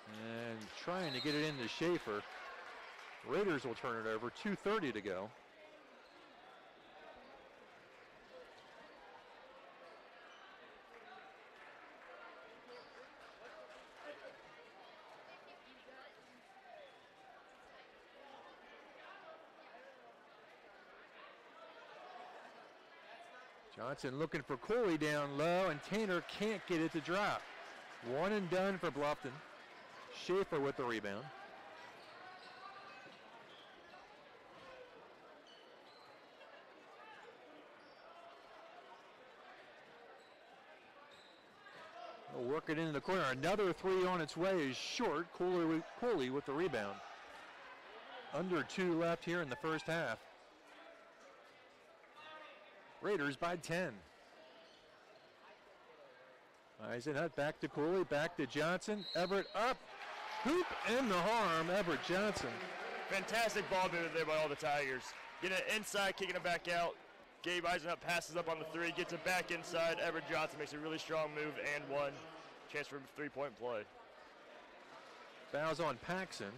Speaker 1: And trying to get it into Schaefer. Raiders will turn it over, 2:30 to go. Johnson looking for Cooley down low, and Tainer can't get it to drop. One and done for Bluffton. Schaefer with the rebound. They'll work it into the corner. Another 3 on its way is short. Cooley with the rebound. Under 2 left here in the first half. Raiders by 10. Eisenhut back to Cooley, back to Johnson. Everett up. Hoop in the harm, Everett Johnson.
Speaker 3: Fantastic ball movement there by all the Tigers. Getting it inside, kicking it back out. Gabe Eisenhut passes up on the 3, gets it back inside. Everett Johnson makes a really strong move and one. Chance for a 3-point play.
Speaker 1: Fouls on Paxson.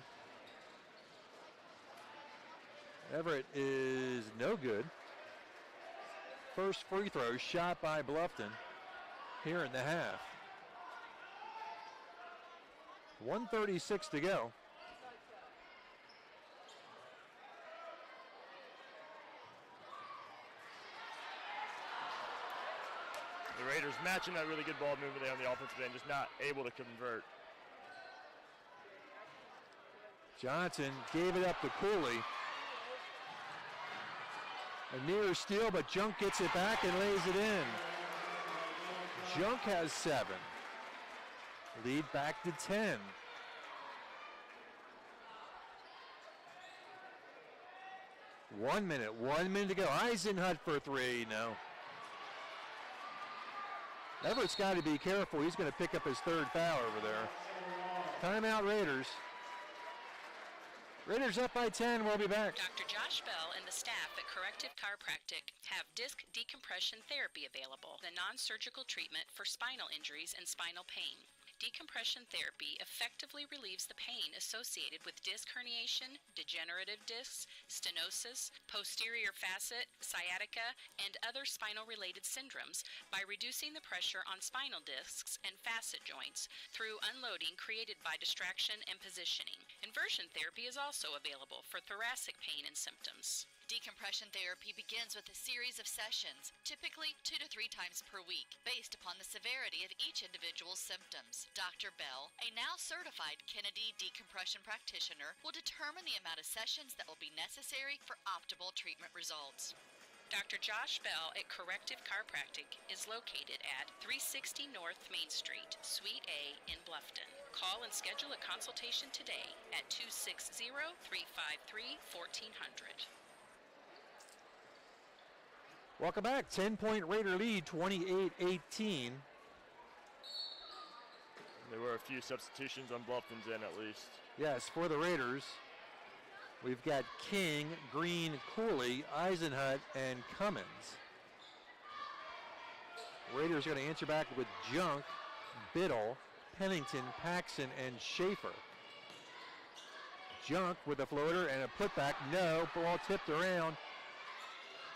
Speaker 1: Everett is no good. First free throw shot by Bluffton here in the half. 1:36 to go.
Speaker 3: The Raiders matching that really good ball movement there on the offensive end, just not able to convert.
Speaker 1: Johnson gave it up to Cooley. A near steal, but Junk gets it back and lays it in. Junk has 7. Lead back to 10. One minute to go. Eisenhut for 3, no. Everett's got to be careful. He's going to pick up his 3rd foul over there. Timeout Raiders. Raiders up by 10. We'll be back.
Speaker 5: Dr. Josh Bell and the staff at Corrective Chiropractic have disc decompression therapy available, the non-surgical treatment for spinal injuries and spinal pain. Decompression therapy effectively relieves the pain associated with disc herniation, degenerative discs, stenosis, posterior facet, sciatica, and other spinal-related syndromes by reducing the pressure on spinal discs and facet joints through unloading created by distraction and positioning. Inversion therapy is also available for thoracic pain and symptoms.
Speaker 2: Decompression therapy begins with a series of sessions, typically 2 to 3 times per week, based upon the severity of each individual's symptoms. Dr. Bell, a now certified Kennedy decompression practitioner, will determine the amount of sessions that will be necessary for optimal treatment results.
Speaker 5: Dr. Josh Bell at Corrective Chiropractic is located at 360 North Main Street, Suite A in Bluffton. Call and schedule a consultation today at 260-353-1400.
Speaker 1: Welcome back. 10-point Raider lead, 28-18.
Speaker 3: There were a few substitutions on Bluffton's end at least.
Speaker 1: Yes, for the Raiders. We've got King, Green, Cooley, Eisenhut, and Cummins. Raiders are going to answer back with Junk, Biddle, Pennington, Paxson, and Schaefer. Junk with a floater and a putback. No, ball tipped around.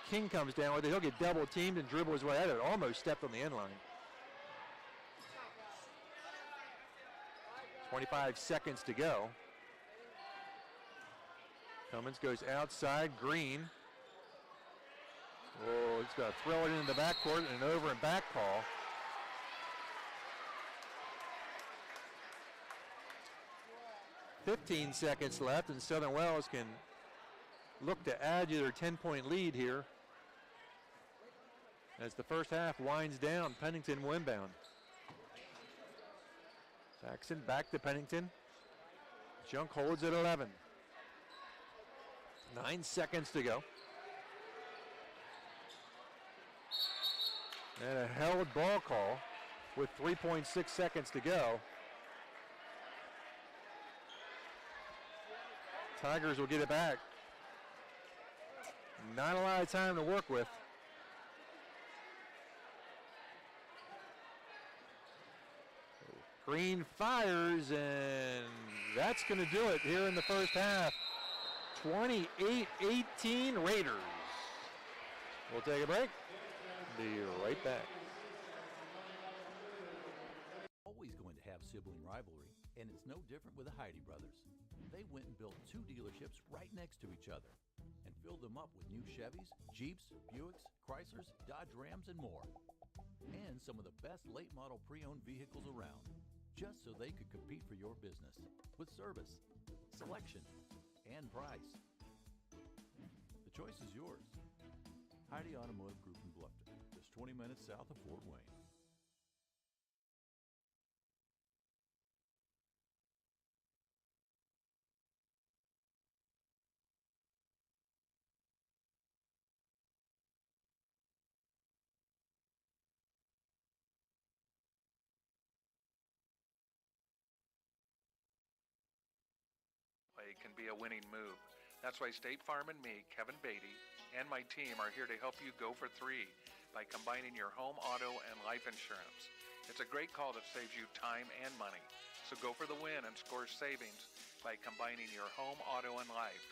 Speaker 1: King comes down with it. He'll get double teamed and dribble his way out of it. Almost stepped on the end line. 25 seconds to go. Cummins goes outside. Green. Oh, he's going to throw it into the backcourt and an over and back call. .15 seconds left, and Southern Wells can look to add to their 10-point lead here as the first half winds down. Pennington will inbound. Paxson back to Pennington. Junk holds at 11. 9 seconds to go. And a held ball call with 3.6 seconds to go. Tigers will get it back. Not a lot of time to work with. Green fires, and that's going to do it here in the first half. 28-18 Raiders. We'll take a break. Be right back.
Speaker 8: Always going to have sibling rivalry, and it's no different with the Heidi brothers. They went and built 2 dealerships right next to each other and filled them up with new Chevys, Jeeps, Buicks, Chryslers, Dodge Rams, and more. And some of the best late model pre-owned vehicles around, just so they could compete for your business with service, selection, and price. The choice is yours. Heidi Automotive Group in Bluffton, just 20 minutes south of Fort Wayne.
Speaker 9: Can be a winning move. That's why State Farm and me, Kevin Beatty, and my team are here to help you go for 3 by combining your home, auto, and life insurance. It's a great call that saves you time and money. So go for the win and score savings by combining your home, auto, and life.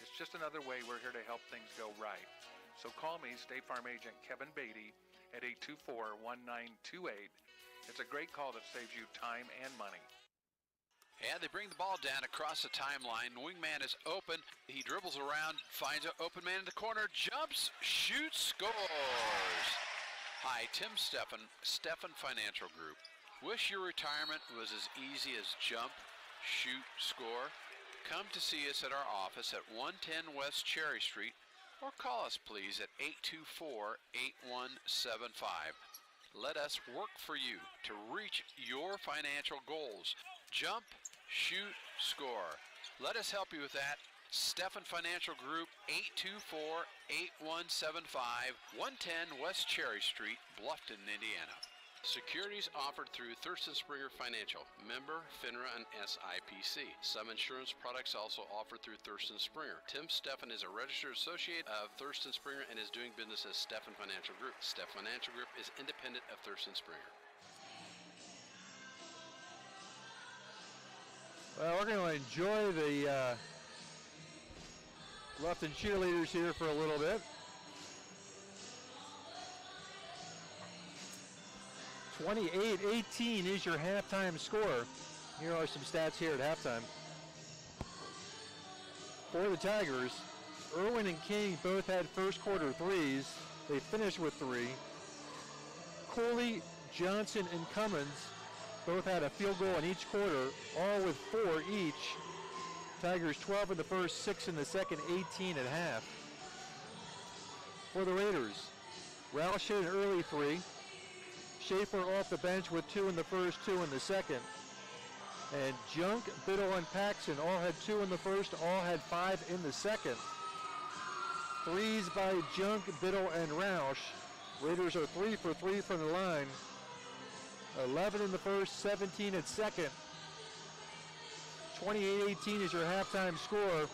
Speaker 9: It's just another way we're here to help things go right. So call me, State Farm Agent Kevin Beatty, at 824-1928. It's a great call that saves you time and money.
Speaker 10: And they bring the ball down across the timeline. Wingman is open. He dribbles around, finds an open man in the corner, jumps, shoots, scores. Hi, Tim Steffen, Steffen Financial Group. Wish your retirement was as easy as jump, shoot, score? Come to see us at our office at 110 West Cherry Street or call us please at 824-8175. Let us work for you to reach your financial goals. Jump, shoot, score. Let us help you with that. Steffen Financial Group, 824-8175, 110 West Cherry Street, Bluffton, Indiana. Securities offered through Thurston Springer Financial, member FINRA and SIPC. Some insurance products also offered through Thurston Springer. Tim Steffen is a registered associate of Thurston Springer and is doing business as Steffen Financial Group. Steffen Financial Group is independent of Thurston Springer.
Speaker 1: Well, we're going to enjoy the Bluffton cheerleaders here for a little bit. 28-18 is your halftime score. Here are some stats here at halftime. For the Tigers, Irwin and King both had first quarter threes. They finished with 3. Cooley, Johnson, and Cummins both had a field goal in each quarter, all with 4 each. Tigers 12 in the first, 6 in the second, 18 at half. For the Raiders, Roush hit an early 3. Schaefer off the bench with 2 in the first, 2 in the second. And Junk, Biddle, and Paxson all had 2 in the first, all had 5 in the second. Threes by Junk, Biddle, and Roush. Raiders are 3 for 3 from the line. 11 in the first, 17 at second. 28-18 is your halftime score.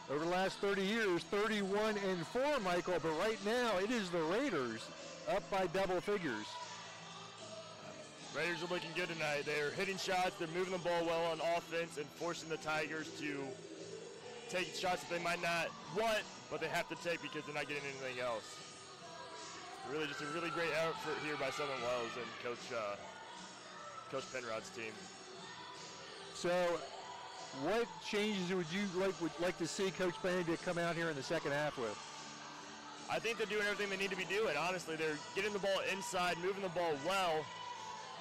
Speaker 1: Over the last 30 years, 31-4, Michael, but right now it is the Raiders up by double figures.
Speaker 3: Raiders are looking good tonight. They're hitting shots, they're moving the ball well on offense and forcing the Tigers to take shots that they might not want, but they have to take because they're not getting anything else. Really just a really great effort here by Southern Wells and Coach Penrod's team.
Speaker 1: So what changes would you like to see Coach Benedict come out here in the second half with?
Speaker 3: I think they're doing everything they need to be doing. Honestly, they're getting the ball inside, moving the ball well.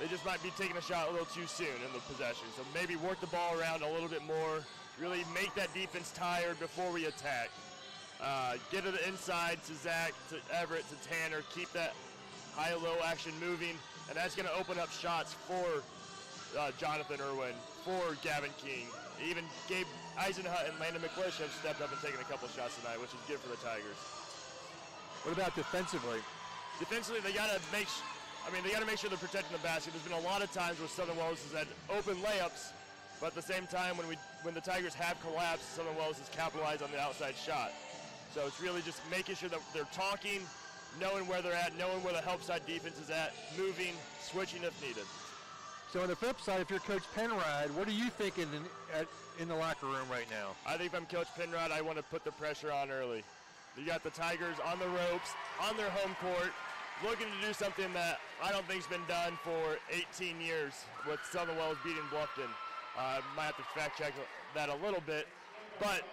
Speaker 3: They just might be taking a shot a little too soon in the possession. So maybe work the ball around a little bit more, really make that defense tired before we attack. Get to the inside to Zach, to Everett, to Tanner, keep that high-low action moving, and that's going to open up shots for Jonathan Irwin, for Gavin King. Even Gabe Eisenhut and Landon McClish have stepped up and taken a couple shots tonight, which is good for the Tigers.
Speaker 1: What about defensively?
Speaker 3: Defensively, they got to make sure they're protecting the basket. There's been a lot of times where Southern Wells has had open layups, but at the same time, when the Tigers have collapsed, Southern Wells has capitalized on the outside shot. So it's really just making sure that they're talking, knowing where they're at, knowing where the help side defense is at, moving, switching if needed.
Speaker 1: So on the flip side, if you're Coach Penrod, what are you thinking in the locker room right now?
Speaker 3: I think if I'm Coach Penrod, I want to put the pressure on early. You got the Tigers on the ropes, on their home court, looking to do something that I don't think's been done for 18 years with Southern Wells beating Bluffton. Might have to fact check that a little bit, but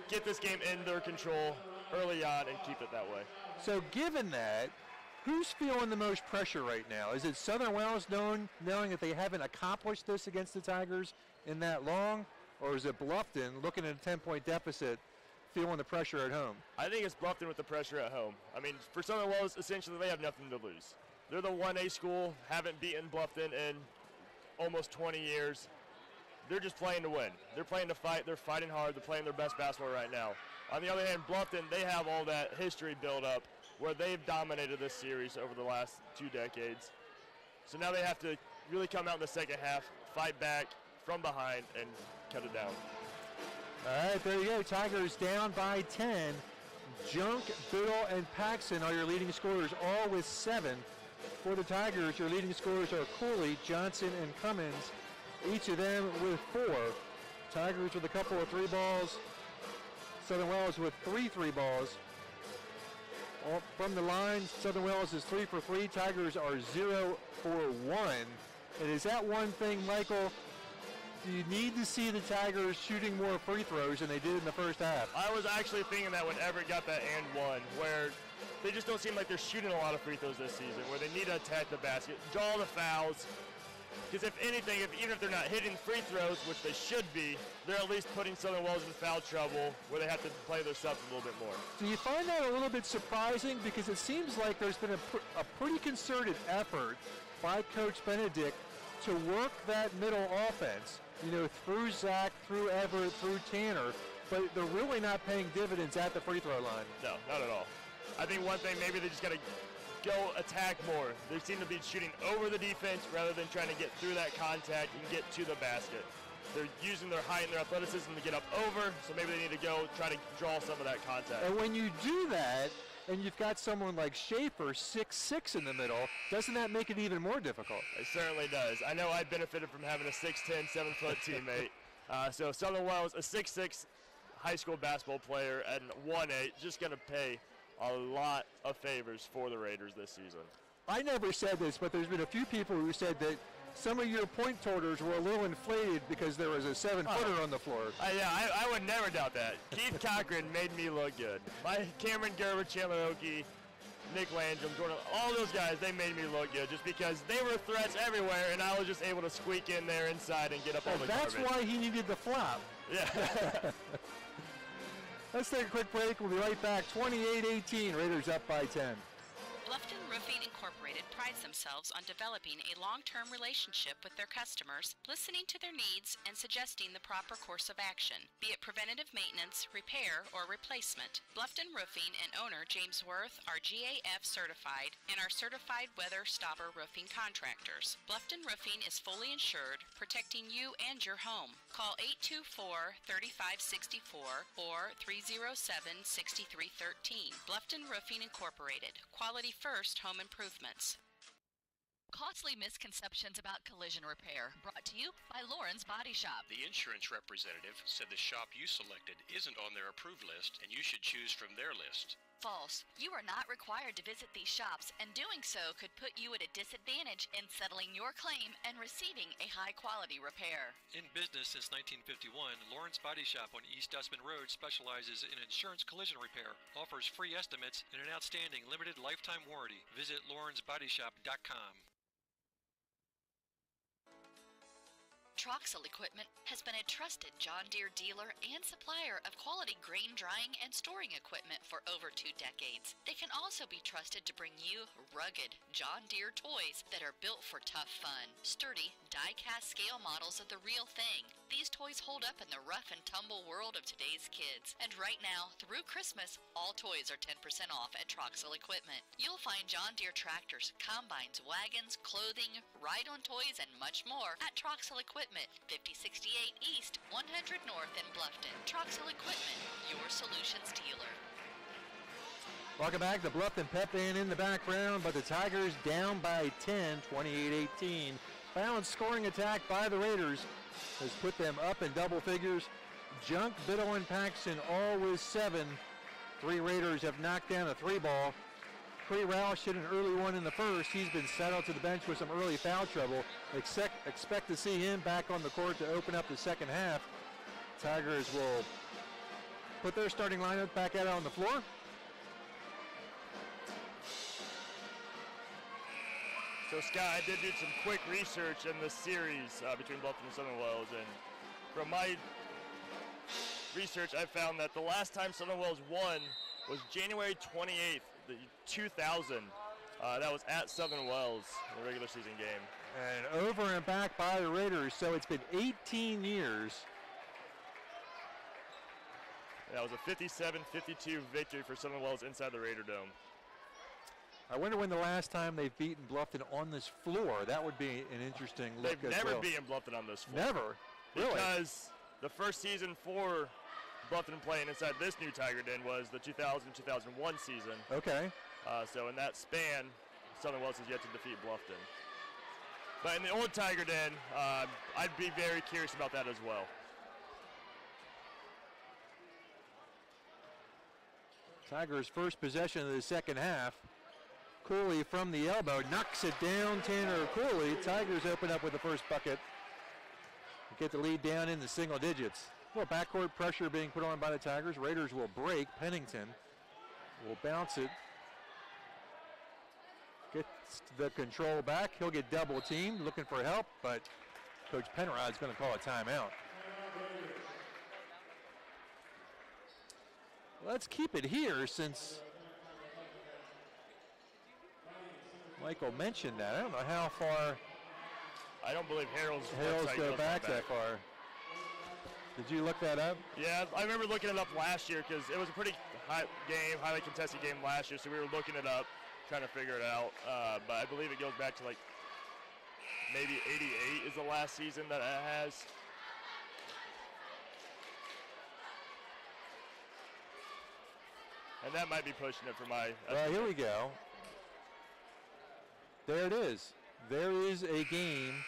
Speaker 3: get this game in their control early on and keep it that way.
Speaker 1: So given that, who's feeling the most pressure right now? Is it Southern Wells knowing that they haven't accomplished this against the Tigers in that long, or is it Bluffton looking at a 10-point deficit, feeling the pressure at home?
Speaker 3: I think it's Bluffton with the pressure at home. I mean, for Southern Wells, essentially they have nothing to lose. They're the 1A school, haven't beaten Bluffton in almost 20 years. They're just playing to win. They're playing to fight. They're fighting hard. They're playing their best basketball right now. On the other hand, Bluffton, they have all that history built up where they've dominated this series over the last 2 decades. So now they have to really come out in the second half, fight back from behind, and cut it down.
Speaker 1: All right, there you go. Tigers down by 10. Junk, Biddle, and Paxson are your leading scorers, all with 7. For the Tigers, your leading scorers are Cooley, Johnson, and Cummins, each of them with 4. Tigers with a couple of 3 balls. Southern Wells with 3 balls. From the line, Southern Wells is 3 for 3. Tigers are 0 for 1. And is that one thing, Michael, do you need to see the Tigers shooting more free throws than they did in the first half?
Speaker 3: I was actually thinking that when Everett got that and one, where they just don't seem like they're shooting a lot of free throws this season, where they need to attack the basket, draw the fouls. Because if anything, even if they're not hitting free throws, which they should be, they're at least putting Southern Wells in foul trouble where they have to play their subs a little bit more.
Speaker 1: Do you find that a little bit surprising? Because it seems like there's been a pretty concerted effort by Coach Benedict to work that middle offense, through Zach, through Everett, through Tanner, but they're really not paying dividends at the free throw line.
Speaker 3: No, not at all. I think one thing, maybe they just got to go attack more. They seem to be shooting over the defense rather than trying to get through that contact and get to the basket. They're using their height and their athleticism to get up over, so maybe they need to go try to draw some of that contact.
Speaker 1: And when you do that, and you've got someone like Schaefer, 6'6" in the middle, doesn't that make it even more difficult?
Speaker 3: It certainly does. I know I benefited from having a 6'10", 7-foot teammate. So Southern Wells, a 6'6" high school basketball player and 1'8", just going to pay a lot of favors for the Raiders this season.
Speaker 1: I never said this, but there's been a few people who said that some of your point totals were a little inflated because there was a 7-footer on the floor.
Speaker 3: Yeah, I would never doubt that. Keith Cochran made me look good. Cameron Gerber, Chandler Oakey, Nick Landrum, Jordan, all those guys, they made me look good just because they were threats everywhere, and I was just able to squeak in there inside and get up all the
Speaker 1: That's
Speaker 3: garbage.
Speaker 1: why he needed the flop.
Speaker 3: Yeah.
Speaker 1: Let's take a quick break. We'll be right back. 28-18, Raiders up by 10.
Speaker 5: Bluffton Roofing Incorporated prides themselves on developing a long-term relationship with their customers, listening to their needs, and suggesting the proper course of action, be it preventative maintenance, repair, or replacement. Bluffton Roofing and owner James Worth are GAF certified and are certified weather stopper roofing contractors. Bluffton Roofing is fully insured, protecting you and your home. Call 824-3564 or 307-6313. Bluffton Roofing Incorporated. Quality first home improvements.
Speaker 2: Costly misconceptions about collision repair. Brought to you by Lauren's Body Shop.
Speaker 10: The insurance representative said the shop you selected isn't on their approved list and you should choose from their list.
Speaker 2: False. You are not required to visit these shops, and doing so could put you at a disadvantage in settling your claim and receiving a high-quality repair.
Speaker 11: In business since 1951, Lawrence Body Shop on East Dustman Road specializes in insurance collision repair, offers free estimates, and an outstanding limited lifetime warranty. Visit lawrencebodyshop.com.
Speaker 2: Troxel Equipment has been a trusted John Deere dealer and supplier of quality grain drying and storing equipment for over 2 decades. They can also be trusted to bring you rugged John Deere toys that are built for tough fun. Sturdy, die-cast scale models of the real thing. These toys hold up in the rough and tumble world of today's kids. And right now, through Christmas, all toys are 10% off at Troxel Equipment. You'll find John Deere tractors, combines, wagons, clothing, ride-on toys, and much more at Troxel Equipment, 5068 East, 100 North in Bluffton. Troxel Equipment, your solutions dealer.
Speaker 1: Welcome back. The Bluffton Pep Band in the background, but the Tigers down by 10, 28-18. Balanced scoring attack by the Raiders has put them up in double figures. Junk, Biddle, and Paxton all with 7. 3 Raiders have knocked down a 3-ball. Cree Roush hit an early one in the first. He's been sent out to the bench with some early foul trouble. Expect to see him back on the court to open up the second half. Tigers will put their starting lineup back out on the floor.
Speaker 3: So Scott, I did do some quick research in the series between Bluffton and Southern Wells, and from my research, I found that the last time Southern Wells won was January 28th, 2000. That was at Southern Wells in the regular season game.
Speaker 1: And over and back by the Raiders, so it's been 18 years.
Speaker 3: That was a 57-52 victory for Southern Wells inside the Raider Dome.
Speaker 1: I wonder when the last time they've beaten Bluffton on this floor. That would be an interesting look
Speaker 3: They've
Speaker 1: as
Speaker 3: never
Speaker 1: well.
Speaker 3: beaten Bluffton on this floor.
Speaker 1: Never? Really?
Speaker 3: Because the first season for Bluffton playing inside this new Tiger Den was the 2000-2001 season.
Speaker 1: Okay.
Speaker 3: So in that span, Southern Wells has yet to defeat Bluffton. But in the old Tiger Den, I'd be very curious about that as well.
Speaker 1: Tigers' first possession of the second half. Cooley from the elbow knocks it down. Tanner Cooley. Tigers open up with the first bucket. get the lead down in the single digits. A little backcourt pressure being put on by the Tigers. Raiders will break. Pennington will bounce it. Gets the control back. He'll get double teamed, looking for help, but Coach Penrod's going to call a timeout. Let's keep it here since Michael mentioned that. I don't know how far.
Speaker 3: I don't believe Harold's
Speaker 1: go back that far. Did you look that up?
Speaker 3: Yeah, I remember looking it up last year because it was a pretty highly contested game last year, so we were looking it up, trying to figure it out. But I believe it goes back to like maybe 88 is the last season that it has. And that might be pushing it for my...
Speaker 1: Well, here we go. There it is. There is a game,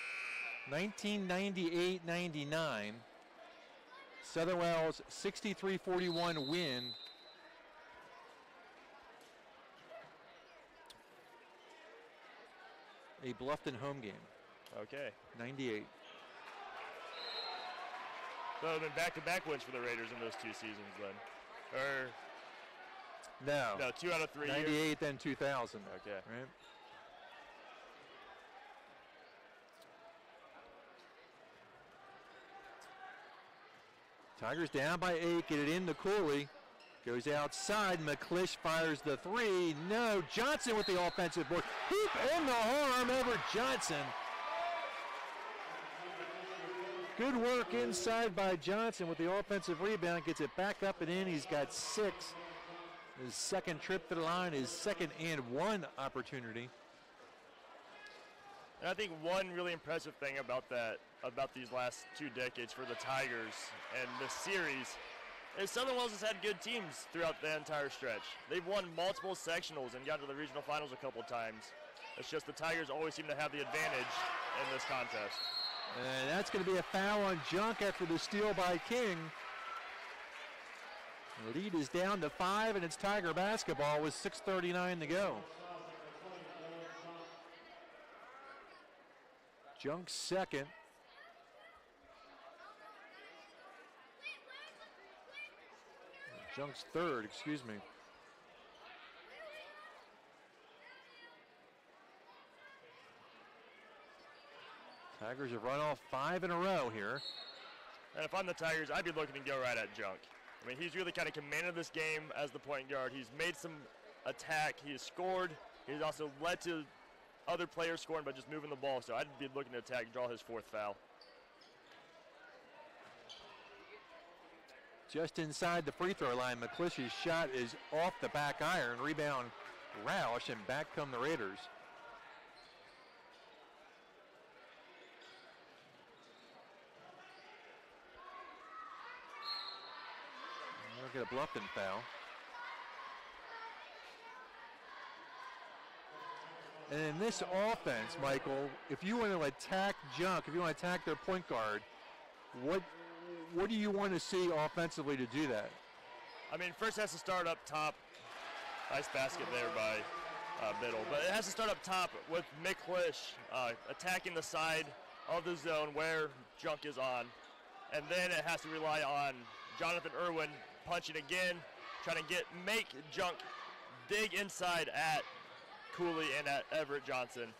Speaker 1: 1998-99. Southern Wells 63-41 win. A Bluffton home game.
Speaker 3: Okay.
Speaker 1: 98.
Speaker 3: So it would have been back-to-back wins for the Raiders in those 2 seasons then. Or...
Speaker 1: No.
Speaker 3: No, 2 out of 3
Speaker 1: 98,
Speaker 3: years.
Speaker 1: then 2000.
Speaker 3: Okay.
Speaker 1: Right? Tigers down by 8, get it in to Cooley. Goes outside, McClish fires the 3. No, Johnson with the offensive board. Hoop in the arm, Everett Johnson. Good work inside by Johnson with the offensive rebound. Gets it back up and in. He's got 6. His second trip to the line, his second and 1 opportunity.
Speaker 3: And I think one really impressive thing about these last 2 decades for the Tigers and this series is Southern Wells has had good teams throughout the entire stretch. They've won multiple sectionals and got to the regional finals a couple times. It's just the Tigers always seem to have the advantage in this contest.
Speaker 1: And that's going to be a foul on Junk after the steal by King. The lead is down to 5, and it's Tiger basketball with 6:39 to go. Junk's second. Junk's third, excuse me. Tigers have run off 5 in a row here.
Speaker 3: And if I'm the Tigers, I'd be looking to go right at Junk. I mean, he's really kind of commanded this game as the point guard. He's made some attack. He has scored. He's also led to other players scoring by just moving the ball. So I'd be looking to attack and draw his 4th foul.
Speaker 1: Just inside the free throw line, McClish's shot is off the back iron. Rebound, Roush, and back come the Raiders. We'll get a Bluffton foul. And in this offense, Michael, if you want to attack Junk, if you want to attack their point guard, what do you want to see offensively to do that?
Speaker 3: I mean, first it has to start up top. Nice basket there by Biddle. But it has to start up top with McClish attacking the side of the zone where Junk is on. And then it has to rely on Jonathan Irwin punching again, trying to make Junk dig inside at Cooley and at Everett Johnson.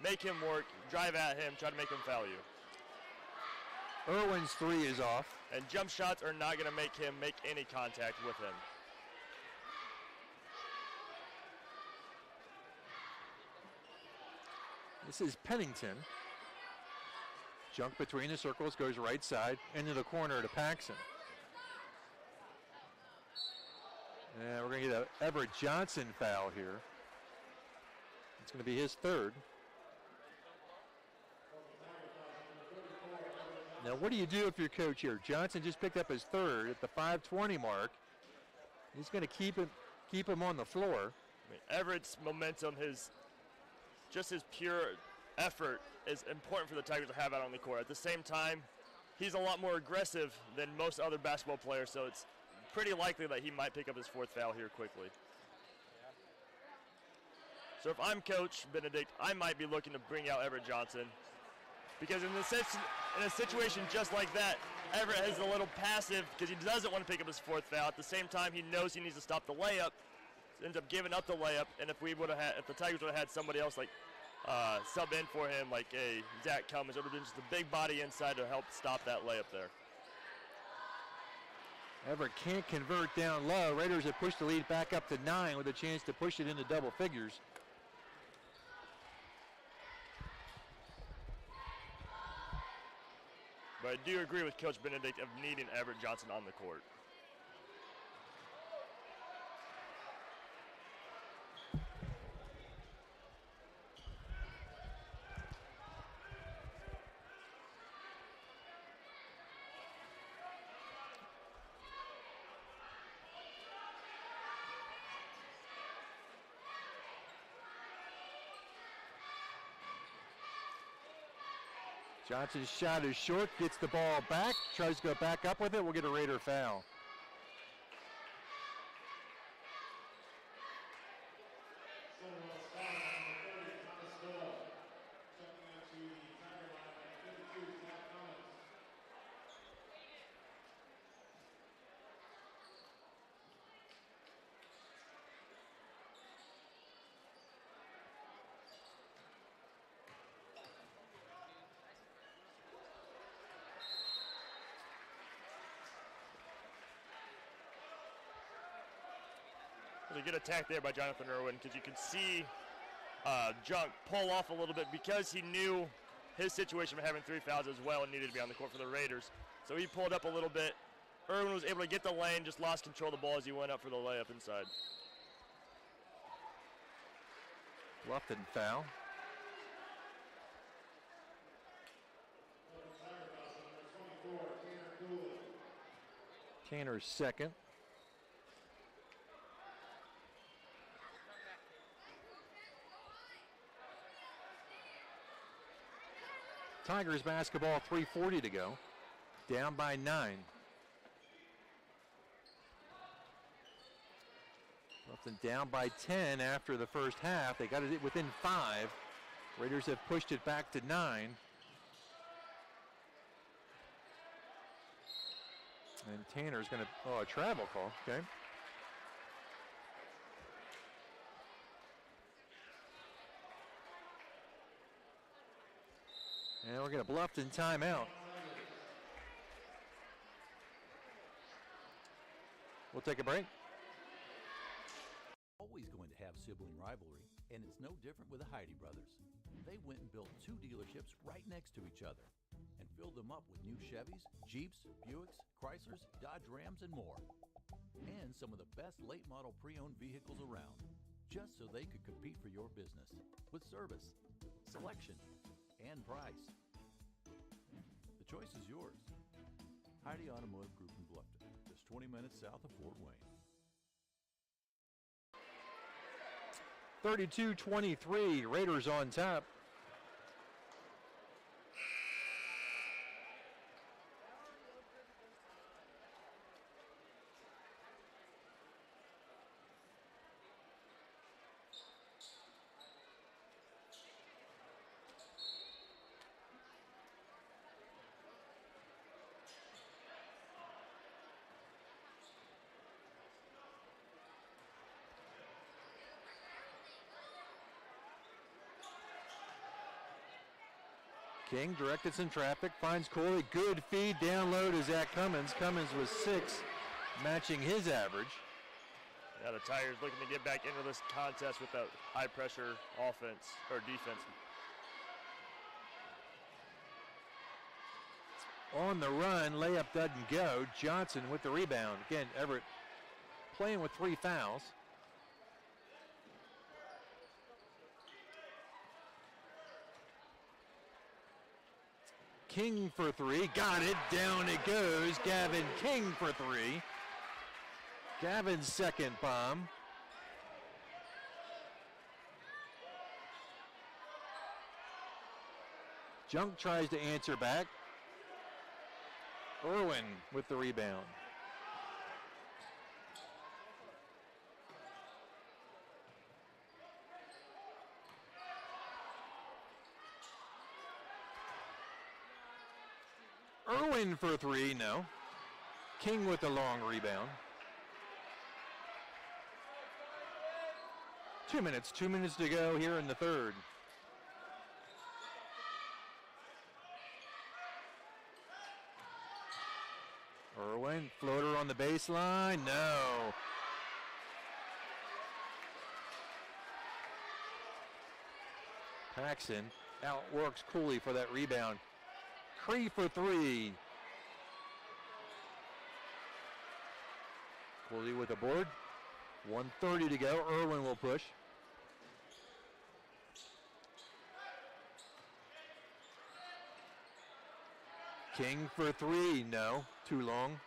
Speaker 3: Make him work, drive at him, try to make him foul you.
Speaker 1: Irwin's 3 is off.
Speaker 3: And jump shots are not going to make him make any contact with him.
Speaker 1: This is Pennington. Junk between the circles, goes right side, into the corner to Paxson. And we're going to get an Everett Johnson foul here. It's going to be his 3rd. Now, what do you do if you're coach here? Johnson just picked up his 3rd at the 5:20 mark. He's going to keep him on the floor.
Speaker 3: I mean, Everett's momentum, his pure effort is important for the Tigers to have out on the court. At the same time, he's a lot more aggressive than most other basketball players, so it's pretty likely that he might pick up his 4th foul here quickly. So if I'm Coach Benedict, I might be looking to bring out Everett Johnson because in the sense in a situation just like that, Everett is a little passive because he doesn't want to pick up his 4th foul. At the same time, he knows he needs to stop the layup. So ends up giving up the layup, and if the Tigers would have had somebody else like sub in for him, like a Zach Cummins, it would have been just a big body inside to help stop that layup there.
Speaker 1: Everett can't convert down low. Raiders have pushed the lead back up to 9 with a chance to push it into double figures.
Speaker 3: But I do agree with Coach Benedict of needing Everett Johnson on the court.
Speaker 1: Johnson's shot is short, gets the ball back, tries to go back up with it. We'll get a Raider foul.
Speaker 3: There's a good attack there by Jonathan Irwin because you can see Junk pull off a little bit because he knew his situation of having 3 fouls as well and needed to be on the court for the Raiders. So he pulled up a little bit. Irwin was able to get the lane, just lost control of the ball as he went up for the layup inside.
Speaker 1: Bluffton foul. Tanner's second. Tigers basketball, 3:40 to go. Down by 9. Bluffton down by 10 after the first half. They got it within 5. Raiders have pushed it back to 9. And Tanner's going to, a travel call, okay. And we're going to Bluffton timeout. We'll take a break.
Speaker 8: Always going to have sibling rivalry, and it's no different with the Heidi brothers. They went and built 2 dealerships right next to each other and filled them up with new Chevys, Jeeps, Buicks, Chryslers, Dodge Rams, and more. And some of the best late model pre-owned vehicles around, just so they could compete for your business with service, selection, and price. The choice is yours. Heidi Automotive Group in Bluffton, just 20 minutes south of Fort Wayne.
Speaker 1: 32-23, Raiders on top. King directed some traffic, finds Corley, good feed down low to Zach Cummins. Cummins was 6, matching his average.
Speaker 3: Yeah, the Tigers looking to get back into this contest with that high pressure offense or defense.
Speaker 1: On the run, layup doesn't go. Johnson with the rebound. Again, Everett playing with 3 fouls. King for 3, got it, down it goes. Gavin King for 3. Gavin's second bomb. Junk tries to answer back. Irwin with the rebound. Irwin for three, no. King with the long rebound. 2 minutes to go here in the third. Irwin, floater on the baseline, no. Paxson outworks Cooley for that rebound. Cree for three. Cooley with the board. 1:30 to go. Irwin will push. King for three, no, too long.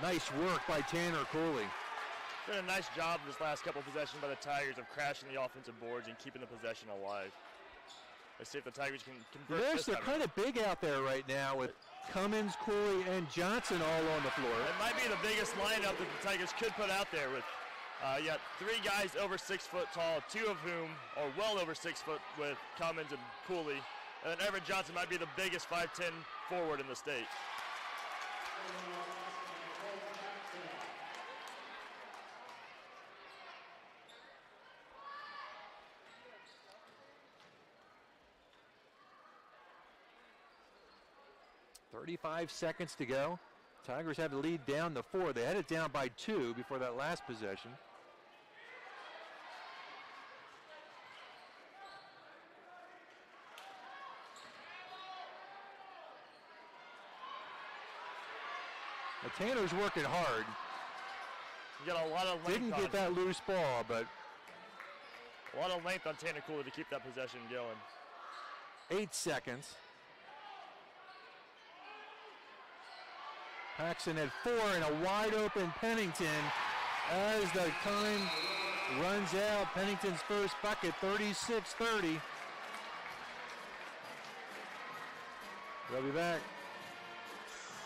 Speaker 1: Nice work by Tanner Cooley.
Speaker 3: Did a nice job this last couple possessions by the Tigers of crashing the offensive boards and keeping the possession alive. Let's see if the Tigers can convert
Speaker 1: Yes,
Speaker 3: this
Speaker 1: they're
Speaker 3: time.
Speaker 1: kind of big out there right now with Cummins, Cooley, and Johnson all on the floor.
Speaker 3: It might be the biggest lineup that the Tigers could put out there with you got three guys over 6 foot tall, two of whom are well over 6 foot with Cummins and Cooley. And then Everett Johnson might be the biggest 5'10" forward in the state.
Speaker 1: .35 seconds to go. Tigers have the lead down to 4. They had it down by 2 before that last possession. The Tanner's working hard.
Speaker 3: You got a lot of length.
Speaker 1: Didn't get that loose ball, but
Speaker 3: a lot of length on Tanner Cooley to keep that possession going.
Speaker 1: 8 seconds. Paxson at 4 and a wide open Pennington as the time runs out. Pennington's first bucket, 36-30. We'll be back.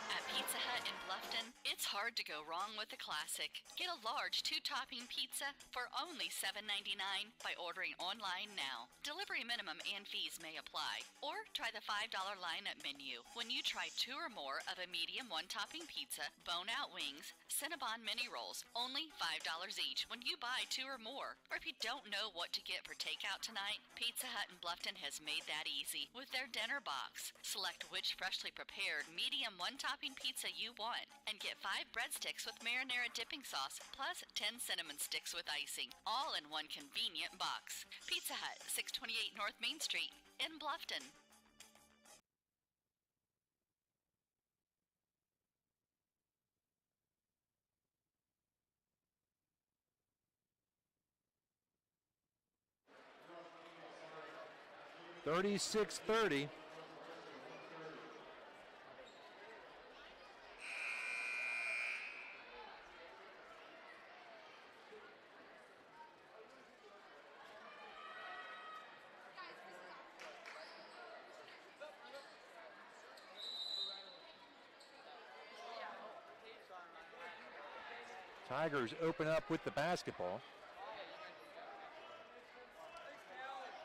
Speaker 2: At Pizza Hut in Bluffton, it's hard to go wrong with a classic. Get a large 2-topping pizza for only $7.99 by ordering online now. Delivery minimum and fees may apply. Or try the $5 lineup menu. When you try 2 or more of a medium 1-topping pizza, bone-out wings, Cinnabon mini rolls, only $5 each when you buy 2 or more. Or if you don't know what to get for takeout tonight, Pizza Hut in Bluffton has made that easy with their dinner box. Select which freshly prepared medium 1-topping pizza you want and get 5 breadsticks with marinara dipping sauce plus 10 cinnamon sticks with icing, all in one convenient box. Pizza Hut, 628 North Main Street in Bluffton.
Speaker 1: $36-30. Tigers open up with the basketball.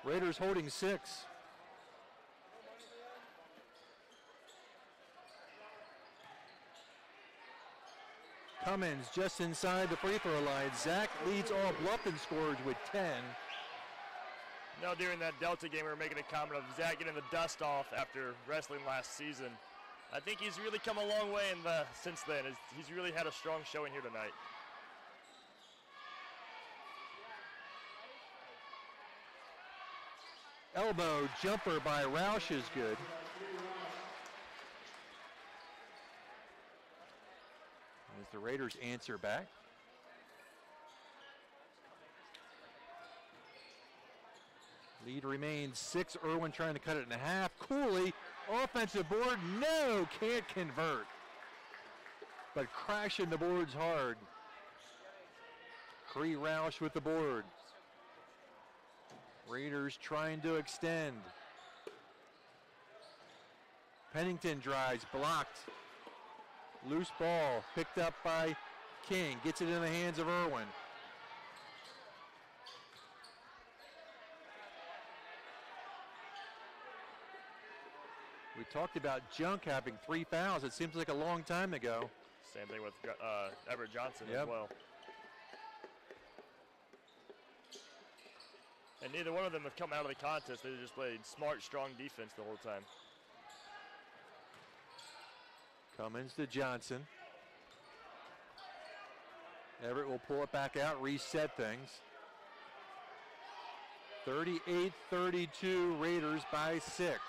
Speaker 1: Raiders holding 6. Cummins just inside the free throw line. Zach leads all Bluffton scorers with 10.
Speaker 3: Now during that Delta game, we were making a comment of Zach getting the dust off after wrestling last season. I think he's really come a long way since then. He's really had a strong showing here tonight.
Speaker 1: Elbow jumper by Roush is good. As the Raiders answer back. Lead remains 6. Irwin trying to cut it in half. Cooley, offensive board, no, can't convert. But crashing the boards hard. Cree Roush with the board. Raiders trying to extend. Pennington drives, blocked. Loose ball, picked up by King. Gets it in the hands of Irwin. We talked about Junk having 3 fouls. It seems like a long time ago.
Speaker 3: Same thing with Everett Johnson
Speaker 1: Yep.
Speaker 3: as well. And neither one of them have come out of the contest. They just played smart, strong defense the whole time.
Speaker 1: Cummins to Johnson. Everett will pull it back out, reset things. 38-32, Raiders by 6.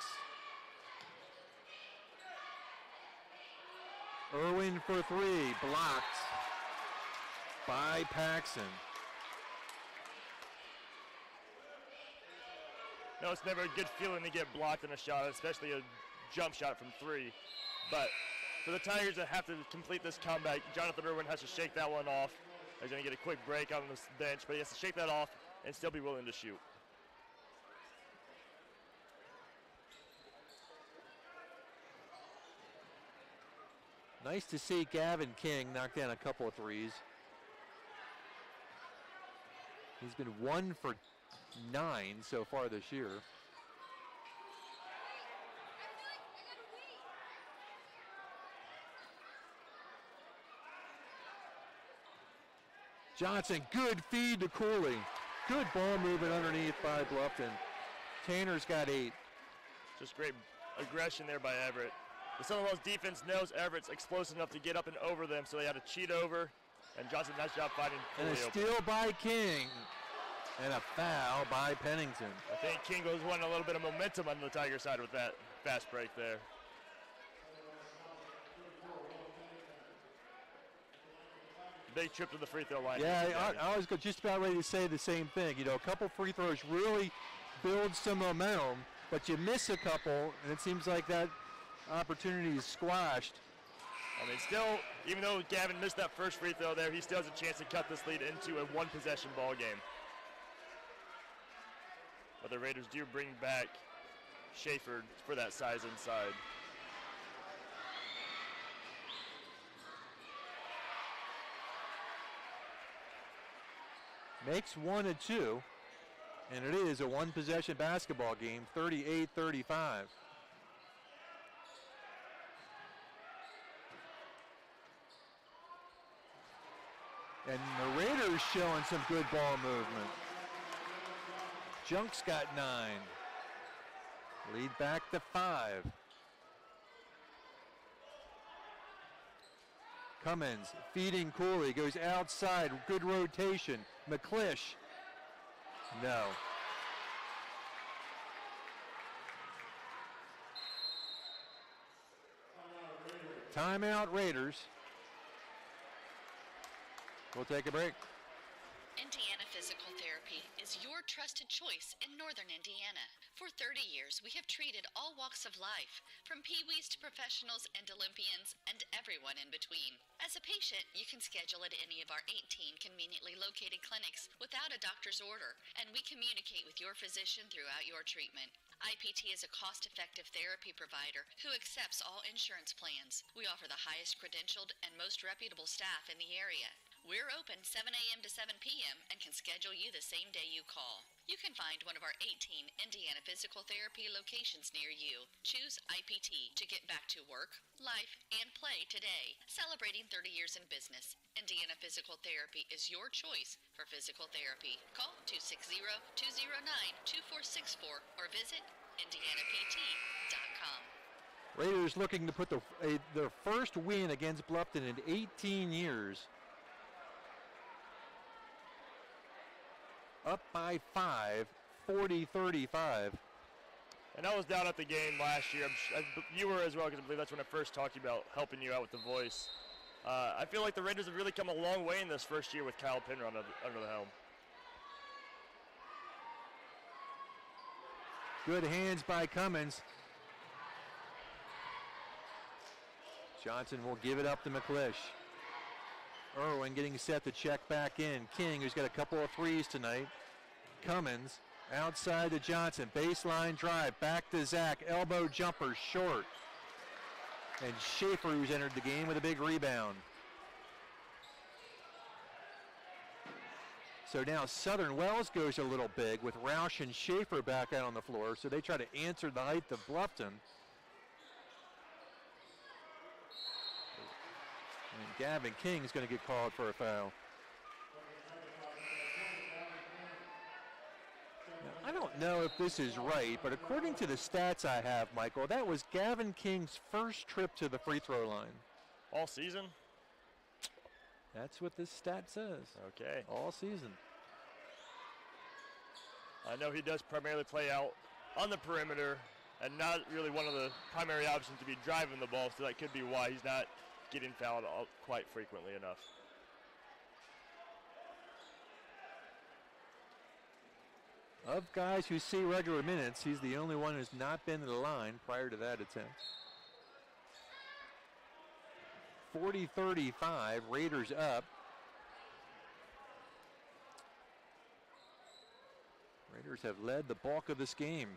Speaker 1: Irwin for 3, blocked by Paxson.
Speaker 3: No, it's never a good feeling to get blocked in a shot, especially a jump shot from 3. But for the Tigers that have to complete this comeback, Jonathan Irwin has to shake that one off. He's going to get a quick break on this bench, but he has to shake that off and still be willing to shoot.
Speaker 1: Nice to see Gavin King knock down a couple of threes. He's been 1 for 9 so far this year. Johnson, good feed to Cooley. Good ball movement underneath by Bluffton. Tanner's got 8.
Speaker 3: Just great aggression there by Everett. The Southern Wells defense knows Everett's explosive enough to get up and over them, so they had to cheat over. And Johnson, nice job finding
Speaker 1: And a
Speaker 3: Cooley
Speaker 1: steal by King. And a foul by Pennington.
Speaker 3: I think King was wanting a little bit of momentum on the Tiger side with that fast break there. Big trip to the free throw line.
Speaker 1: Yeah, I was just about ready to say the same thing. You know, a couple free throws really build some momentum, but you miss a couple, and it seems like that opportunity is squashed.
Speaker 3: I mean, still, even though Gavin missed that first free throw there, he still has a chance to cut this lead into a one-possession ball game. But the Raiders do bring back Schaefer for that size inside.
Speaker 1: Makes 1 and 2, and it is a one-possession basketball game, 38-35. And the Raiders showing some good ball movement. Junk's got 9. Lead back to 5. Cummins feeding Cooley, goes outside, good rotation. McClish, no. Timeout Raiders. We'll take a break.
Speaker 2: Indiana Physical Therapy is your trusted choice in Northern Indiana. For 30 years, we have treated all walks of life, from peewees to professionals and Olympians and everyone in between. As a patient, you can schedule at any of our 18 conveniently located clinics without a doctor's order, and we communicate with your physician throughout your treatment. IPT is a cost-effective therapy provider who accepts all insurance plans. We offer the highest credentialed and most reputable staff in the area. We're open 7 a.m. to 7 p.m. and can schedule you the same day you call. You can find one of our 18 Indiana Physical Therapy locations near you. Choose IPT to get back to work, life, and play today. Celebrating 30 years in business, Indiana Physical Therapy is your choice for physical therapy. Call 260-209-2464 or visit indianapt.com.
Speaker 1: Raiders looking to put their first win against Bluffton in 18 years. Up by 5, 40-35.
Speaker 3: And I was down at the game last year. You were as well, because I believe that's when I first talked about helping you out with the voice. I feel like the Raiders have really come a long way in this first year with Kyle Penrod under the helm.
Speaker 1: Good hands by Cummins. Johnson will give it up to McClish. Irwin getting set to check back in. King, who's got a couple of threes tonight. Cummins outside to Johnson. Baseline drive. Back to Zach. Elbow jumper short. And Schaefer, who's entered the game with a big rebound. So now Southern Wells goes a little big with Roush and Schaefer back out on the floor. So they try to answer the height of Bluffton. And Gavin King is going to get called for a foul. Now, I don't know if this is right, but according to the stats I have, Michael, that was Gavin King's first trip to the free throw line.
Speaker 3: All season?
Speaker 1: That's what this stat says.
Speaker 3: Okay.
Speaker 1: All season.
Speaker 3: I know he does primarily play out on the perimeter and not really one of the primary options to be driving the ball, so that could be why he's not getting fouled quite frequently enough.
Speaker 1: Of guys who see regular minutes, he's the only one who's not been to the line prior to that attempt. 40-35, Raiders up. Raiders have led the bulk of this game.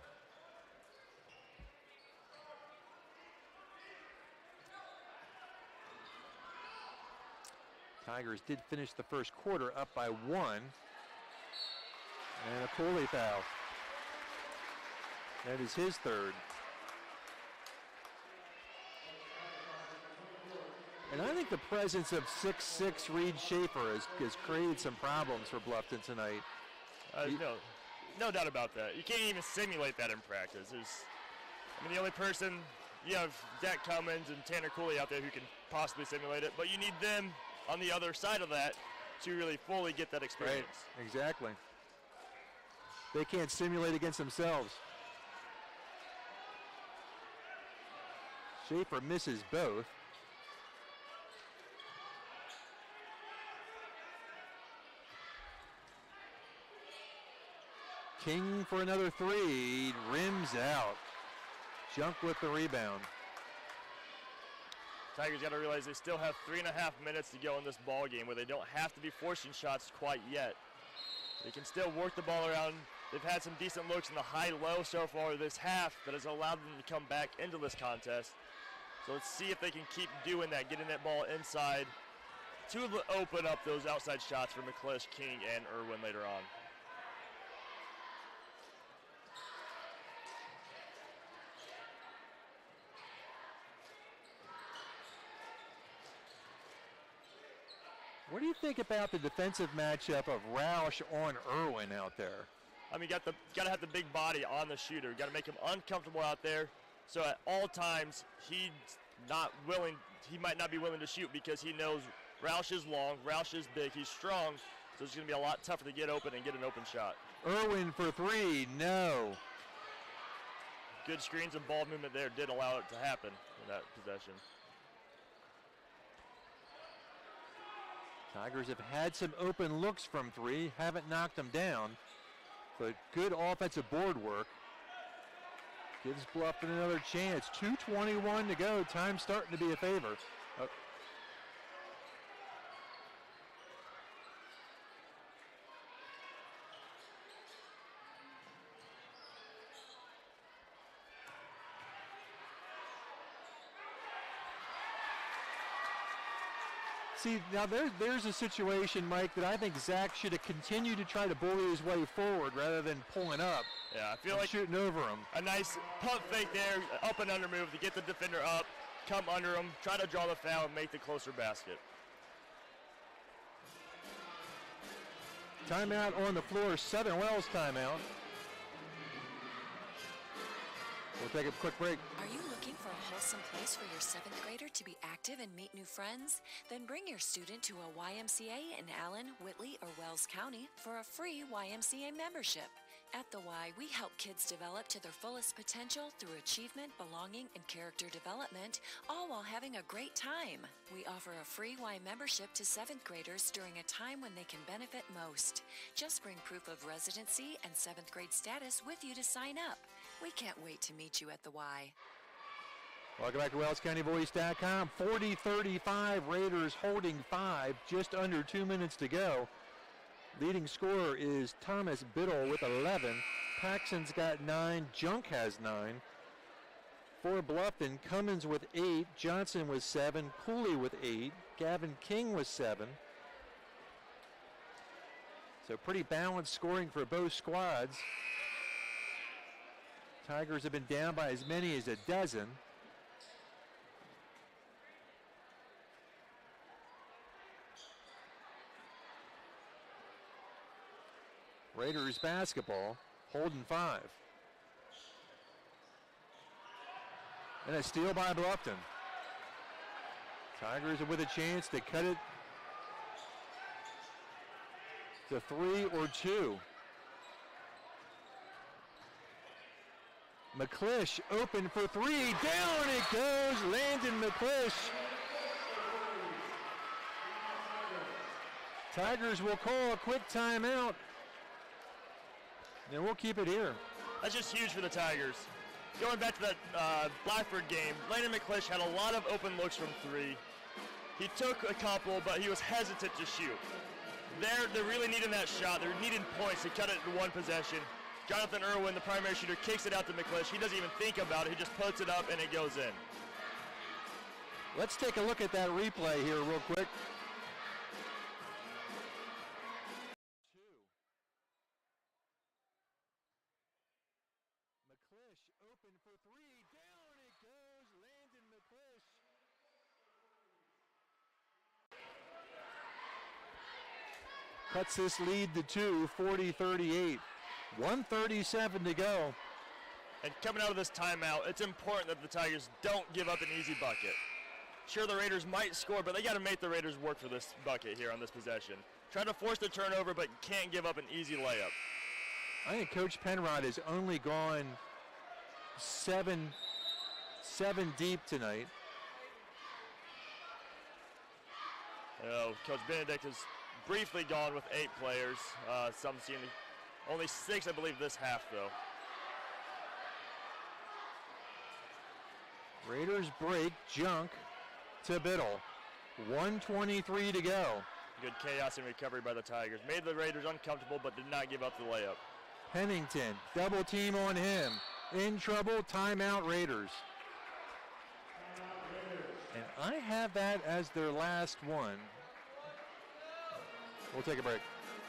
Speaker 1: Tigers did finish the first quarter up by 1. And a Cooley foul. That is his third. And I think the presence of 6'6" Reed Schaefer has created some problems for Bluffton tonight.
Speaker 3: No doubt about that. You can't even simulate that in practice. The only person, you have Zach Cummins and Tanner Cooley out there who can possibly simulate it, but you need them on the other side of that to really fully get that experience.
Speaker 1: Right, exactly. They can't simulate against themselves. Schaefer misses both. King for another three, rims out. Junk with the rebound.
Speaker 3: Tigers got to realize they still have 3.5 minutes to go in this ball game where they don't have to be forcing shots quite yet. They can still work the ball around. They've had some decent looks in the high-low so far this half that has allowed them to come back into this contest. So let's see if they can keep doing that, getting that ball inside to open up those outside shots for McClish, King, and Irwin later on.
Speaker 1: What do you think about the defensive matchup of Roush on Irwin out there?
Speaker 3: You got to have the big body on the shooter. You got to make him uncomfortable out there. So at all times, he might not be willing to shoot because he knows Roush is long, Roush is big, he's strong. So it's going to be a lot tougher to get open and get an open shot.
Speaker 1: Irwin for three, no.
Speaker 3: Good screens and ball movement there did allow it to happen in that possession.
Speaker 1: Tigers have had some open looks from three, haven't knocked them down, but good offensive board work. Gives Bluffton another chance. 2:21 to go. Time starting to be a favor. See, now there's a situation, Mike, that I think Zach should have continued to try to bully his way forward rather than pulling up.
Speaker 3: Yeah, I feel like
Speaker 1: shooting over him.
Speaker 3: A nice pump fake there, up and under move to get the defender up, come under him, try to draw the foul, and make the closer basket.
Speaker 1: Timeout on the floor, Southern Wells timeout. We'll take a quick break.
Speaker 4: Are you looking for a wholesome place for your 7th grader to be active and meet new friends? Then bring your student to a YMCA in Allen, Whitley, or Wells County for a free YMCA membership. At the Y, we help kids develop to their fullest potential through achievement, belonging, and character development, all while having a great time. We offer a free Y membership to 7th graders during a time when they can benefit most. Just bring proof of residency and 7th grade status with you to sign up. We can't wait to meet you at the Y.
Speaker 1: Welcome back to WellsCountyVoice.com. 40-35, Raiders holding 5, just under 2 minutes to go. Leading scorer is Thomas Biddle with 11. Paxson's got 9. Junk has 9. For Bluffton, Cummins with 8. Johnson with 7. Cooley with 8. Gavin King with 7. So pretty balanced scoring for both squads. Tigers have been down by as many as a dozen. Raiders basketball, holding 5. And a steal by Bluffton. Tigers are with a chance to cut it to 3 or 2. McClish open for 3. Down it goes. Landon McClish. Tigers will call a quick timeout. And we'll keep it here.
Speaker 3: That's just huge for the Tigers. Going back to that Blackford game, Landon McClish had a lot of open looks from 3. He took a couple, but he was hesitant to shoot. They're really needing that shot. They're needing points to cut it in one possession. Jonathan Irwin, the primary shooter, kicks it out to McClish. He doesn't even think about it. He just puts it up and it goes in.
Speaker 1: Let's take a look at that replay here real quick. McClish open for 3. Down it goes. Landon McClish. Cuts this lead to 2, 40-38. 1:37 to go.
Speaker 3: And coming out of this timeout, it's important that the Tigers don't give up an easy bucket. Sure, the Raiders might score, but they got to make the Raiders work for this bucket here on this possession. Try to force the turnover, but can't give up an easy layup.
Speaker 1: I think Coach Penrod has only gone seven deep tonight.
Speaker 3: Coach Benedict has briefly gone with 8 players. Some seem only 6, I believe, this half, though.
Speaker 1: Raiders break, Junk to Biddle. 1:23 to go.
Speaker 3: Good chaos and recovery by the Tigers. Made the Raiders uncomfortable, but did not give up the layup.
Speaker 1: Pennington, double team on him. In trouble, timeout Raiders. And I have that as their last one. We'll take a break.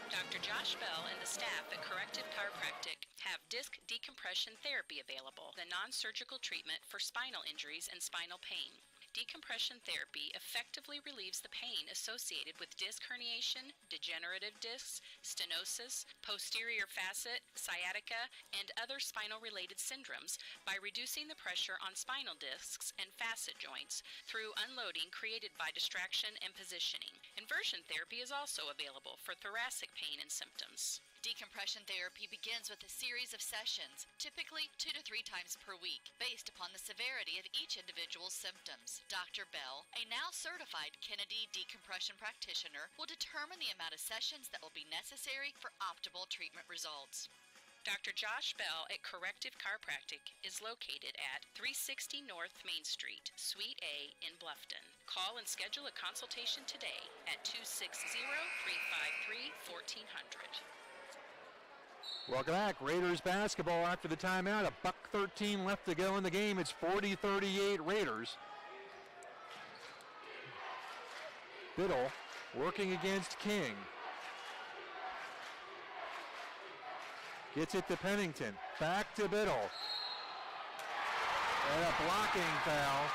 Speaker 5: Dr. Josh Bell and the staff at Corrective Chiropractic have disc decompression therapy available, the non-surgical treatment for spinal injuries and spinal pain. Decompression therapy effectively relieves the pain associated with disc herniation, degenerative discs, stenosis, posterior facet, sciatica, and other spinal-related syndromes by reducing the pressure on spinal discs and facet joints through unloading created by distraction and positioning. Inversion therapy is also available for thoracic pain and symptoms. Decompression therapy begins with a series of sessions, typically 2 to 3 times per week, based upon the severity of each individual's symptoms. Dr. Bell, a now certified Kennedy decompression practitioner, will determine the amount of sessions that will be necessary for optimal treatment results. Dr. Josh Bell at Corrective Chiropractic is located at 360 North Main Street, Suite A in Bluffton. Call and schedule a consultation today at 260-353-1400.
Speaker 1: Welcome back. Raiders basketball after the timeout. $1:13 left to go in the game. It's 40-38 Raiders. Biddle working against King. Gets it to Pennington. Back to Biddle. And a blocking foul.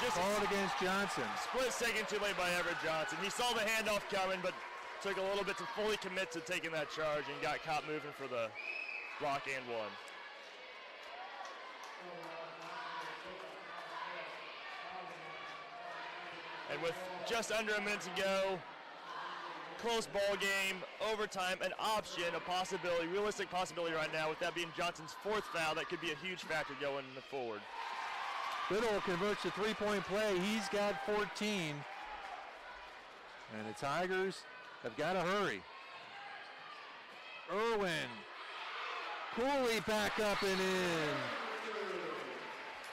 Speaker 3: Just
Speaker 1: called against Johnson.
Speaker 3: Split second too late by Everett Johnson. He saw the handoff coming, but took a little bit to fully commit to taking that charge and got caught moving for the block and one. And with just under a minute to go, close ball game, overtime, an option, a possibility, realistic possibility right now, with that being Johnson's 4th foul. That could be a huge factor going forward.
Speaker 1: Biddle converts a 3-point play. He's got 14. And the Tigers have got to hurry. Irwin. Cooley back up and in.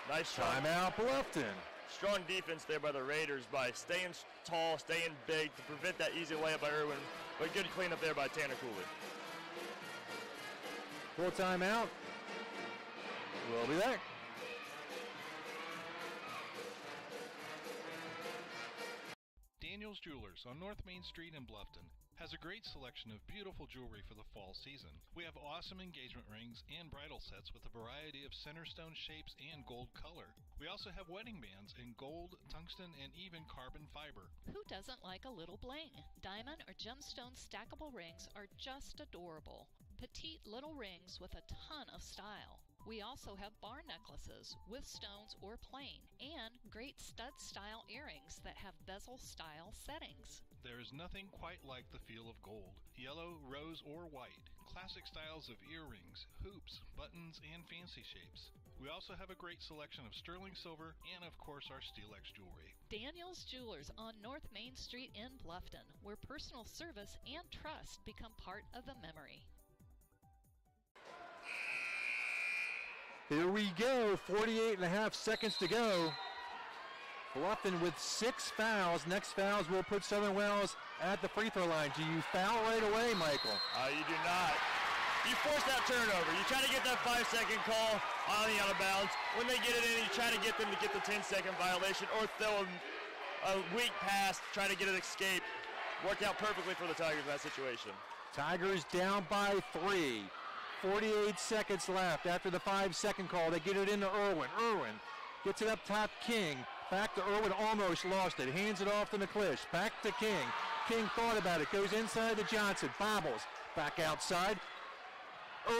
Speaker 3: Nice shot.
Speaker 1: Timeout Bluffton.
Speaker 3: Strong defense there by the Raiders by staying tall, staying big to prevent that easy layup by Irwin. But good cleanup there by Tanner Cooley.
Speaker 1: Full timeout. We'll be back.
Speaker 6: Daniel's Jewelers on North Main Street in Bluffton has a great selection of beautiful jewelry for the fall season. We have awesome engagement rings and bridal sets with a variety of centerstone shapes and gold color. We also have wedding bands in gold, tungsten, and even carbon fiber.
Speaker 7: Who doesn't like a little bling? Diamond or gemstone stackable rings are just adorable. petite little rings with a ton of style. We also have bar necklaces with stones or plain, and great stud-style earrings that have bezel-style settings.
Speaker 6: There's nothing quite like the feel of gold, yellow, rose, or white. Classic styles of earrings, hoops, buttons, and fancy shapes. We also have a great selection of sterling silver and, of course, our Steelex jewelry.
Speaker 7: Daniel's Jewelers on North Main Street in Bluffton, where personal service and trust become part of the memory.
Speaker 1: Here we go, 48 and a half seconds to go. Bluffton with 6 fouls. Next fouls will put Southern Wells at the free throw line. Do you foul right away, Michael?
Speaker 3: You do not. You force that turnover. You try to get that 5-second call on the out of bounds. When they get it in, you try to get them to get the 10-second violation or throw them a weak pass, try to get an escape. Worked out perfectly for the Tigers in that situation.
Speaker 1: Tigers down by 3. 48 seconds left after the 5-second call. They get it into Irwin. Irwin gets it up top, King. Back to Irwin, almost lost it. Hands it off to McClish. Back to King. King thought about it. Goes inside to Johnson. Bobbles. Back outside.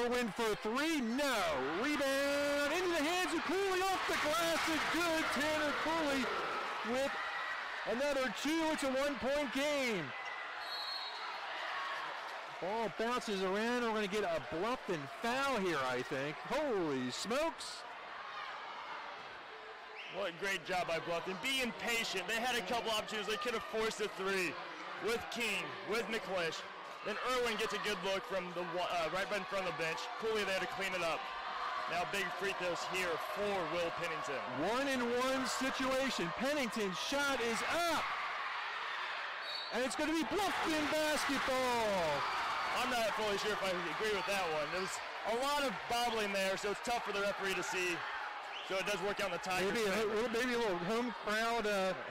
Speaker 1: Irwin for 3. No. Rebound into the hands of Cooley off the glass. It's good. Tanner Cooley with another 2. It's a 1-point game. Ball bounces around. We're going to get a Bluffton foul here, I think. Holy smokes.
Speaker 3: What a great job by Bluffton. Being patient. They had a couple opportunities. They could have forced a 3 with King, with McClish. Then Irwin gets a good look from the right in front of the bench. Cooley there to clean it up. Now big free throws here for Will Pennington.
Speaker 1: 1-and-1 situation. Pennington's shot is up. And it's going to be Bluffton basketball.
Speaker 3: I'm not fully sure if I agree with that one. There's a lot of bobbling there, so it's tough for the referee to see. So it does work out in the Tigers' favor.
Speaker 1: Maybe a little home crowd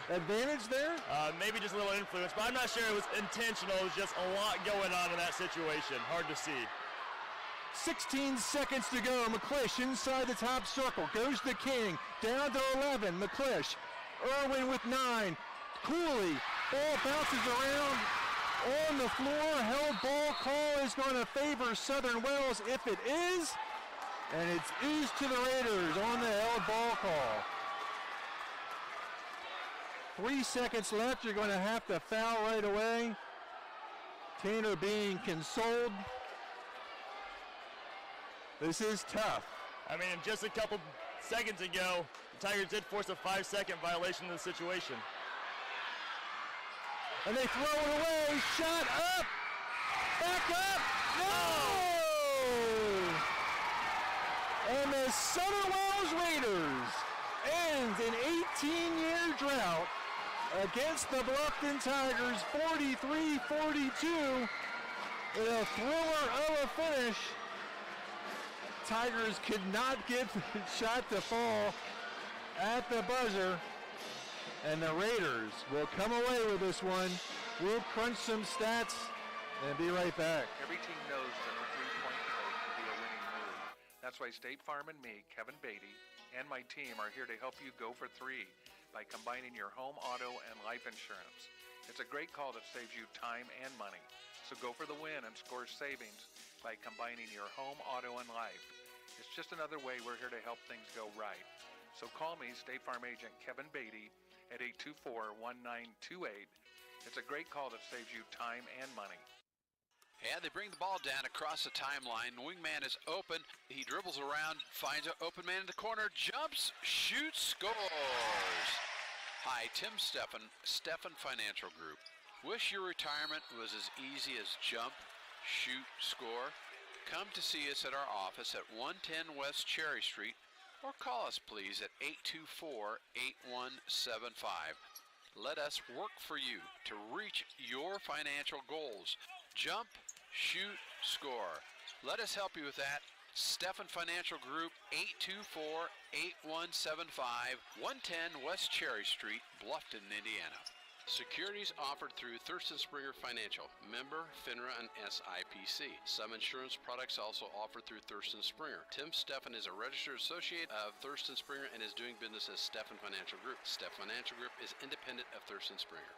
Speaker 1: advantage there?
Speaker 3: Maybe just a little influence, but I'm not sure it was intentional. It was just a lot going on in that situation. Hard to see.
Speaker 1: 16 seconds to go. McClish inside the top circle. Goes to King. Down to 11. McClish. Irwin with 9. Cooley. Ball bounces around on the floor. Held ball call is going to favor Southern Wells if it is. And it's is to the Raiders on the held ball call. 3 seconds left. You're going to have to foul right away. Tanner being consoled. This is tough.
Speaker 3: I mean, just a couple seconds ago, the Tigers did force a 5-second violation of the situation.
Speaker 1: And they throw it away. Shot up. Back up. No! And the Southern Wells Raiders ends an 18-year drought against the Bluffton Tigers, 43-42, with a thriller of a finish. Tigers could not get the shot to fall at the buzzer, and the Raiders will come away with this one. We'll crunch some stats and be right back.
Speaker 9: Every team knows that the three-point play can be a winning move. That's why State Farm and me, Kevin Beatty, and my team are here to help you go for 3 by combining your home, auto, and life insurance. It's a great call that saves you time and money. So go for the win and score savings by combining your home, auto, and life. It's just another way we're here to help things go right. So call me, State Farm Agent Kevin Beatty, at 824-1928. It's a great call that saves you time and money.
Speaker 10: And they bring the ball down across the timeline. Wingman is open. He dribbles around, finds an open man in the corner, jumps, shoots, scores. Hi, Tim Steffen, Steffen Financial Group. Wish your retirement was as easy as jump, shoot, score? Come to see us at our office at 110 West Cherry Street, or call us please at 824-8175. Let us work for you to reach your financial goals. Jump, shoot, score. Let us help you with that. Steffen Financial Group, 824-8175, 110 West Cherry Street, Bluffton, Indiana. Securities offered through Thurston Springer Financial, member FINRA and SIPC. Some insurance products also offered through Thurston Springer. Tim Steffen is a registered associate of Thurston Springer and is doing business as Steffen Financial Group. Steffen Financial Group is independent of Thurston Springer.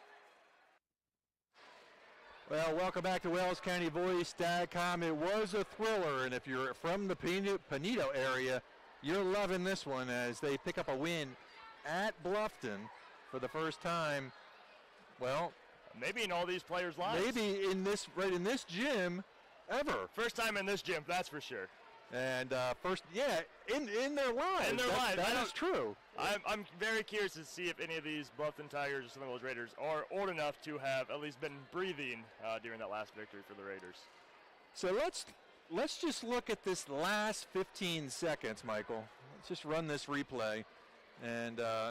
Speaker 1: Well, welcome back to Wells County Voice.com. It was a thriller, and if you're from the Pinedo area, you're loving this one as they pick up a win at Bluffton for the first time. Well,
Speaker 3: maybe in all these players' lives.
Speaker 1: Maybe in this gym ever.
Speaker 3: First time in this gym, that's for sure.
Speaker 1: And in their lives.
Speaker 3: In their lives.
Speaker 1: That is true.
Speaker 3: I'm very curious to see if any of these Bluffton Tigers or some of those Raiders are old enough to have at least been breathing during that last victory for the Raiders.
Speaker 1: So let's just look at this last 15 seconds, Michael. Let's just run this replay. And